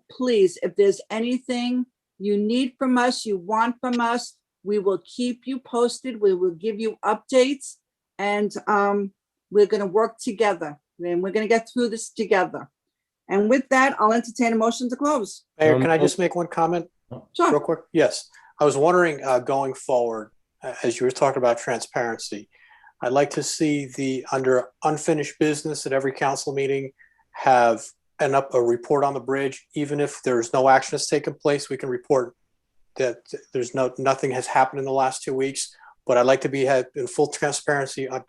Please, if there's anything you need from us, you want from us, we will keep you posted. We will give you updates and we're going to work together and we're going to get through this together. And with that, I'll entertain a motion to close. Mayor, can I just make one comment? Sure. Real quick? Yes. I was wondering going forward, as you were talking about transparency, I'd like to see under unfinished business at every council meeting, have a report on the bridge. Even if there's no action has taken place, we can report that nothing has happened in the last 2 weeks. But I'd like to be in full transparency. I've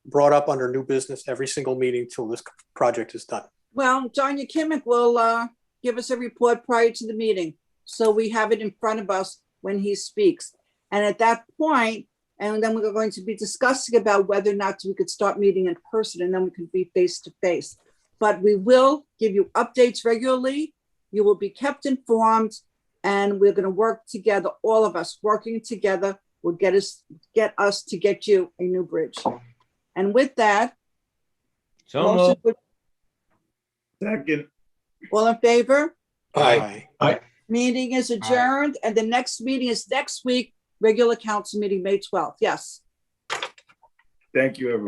brought up under new business every single meeting till this project is done. Well, John Yakimic will give us a report prior to the meeting, so we have it in front of us when he speaks. And at that point, and then we're going to be discussing about whether or not we could start meeting in person, and then we can be face to face. But we will give you updates regularly. You will be kept informed, and we're going to work together. All of us working together will get us to get you a new bridge. And with that, So moved. Second. All in favor? Aye. Meeting is adjourned, and the next meeting is next week, regular council meeting, May 12th. Yes. Thank you, everyone.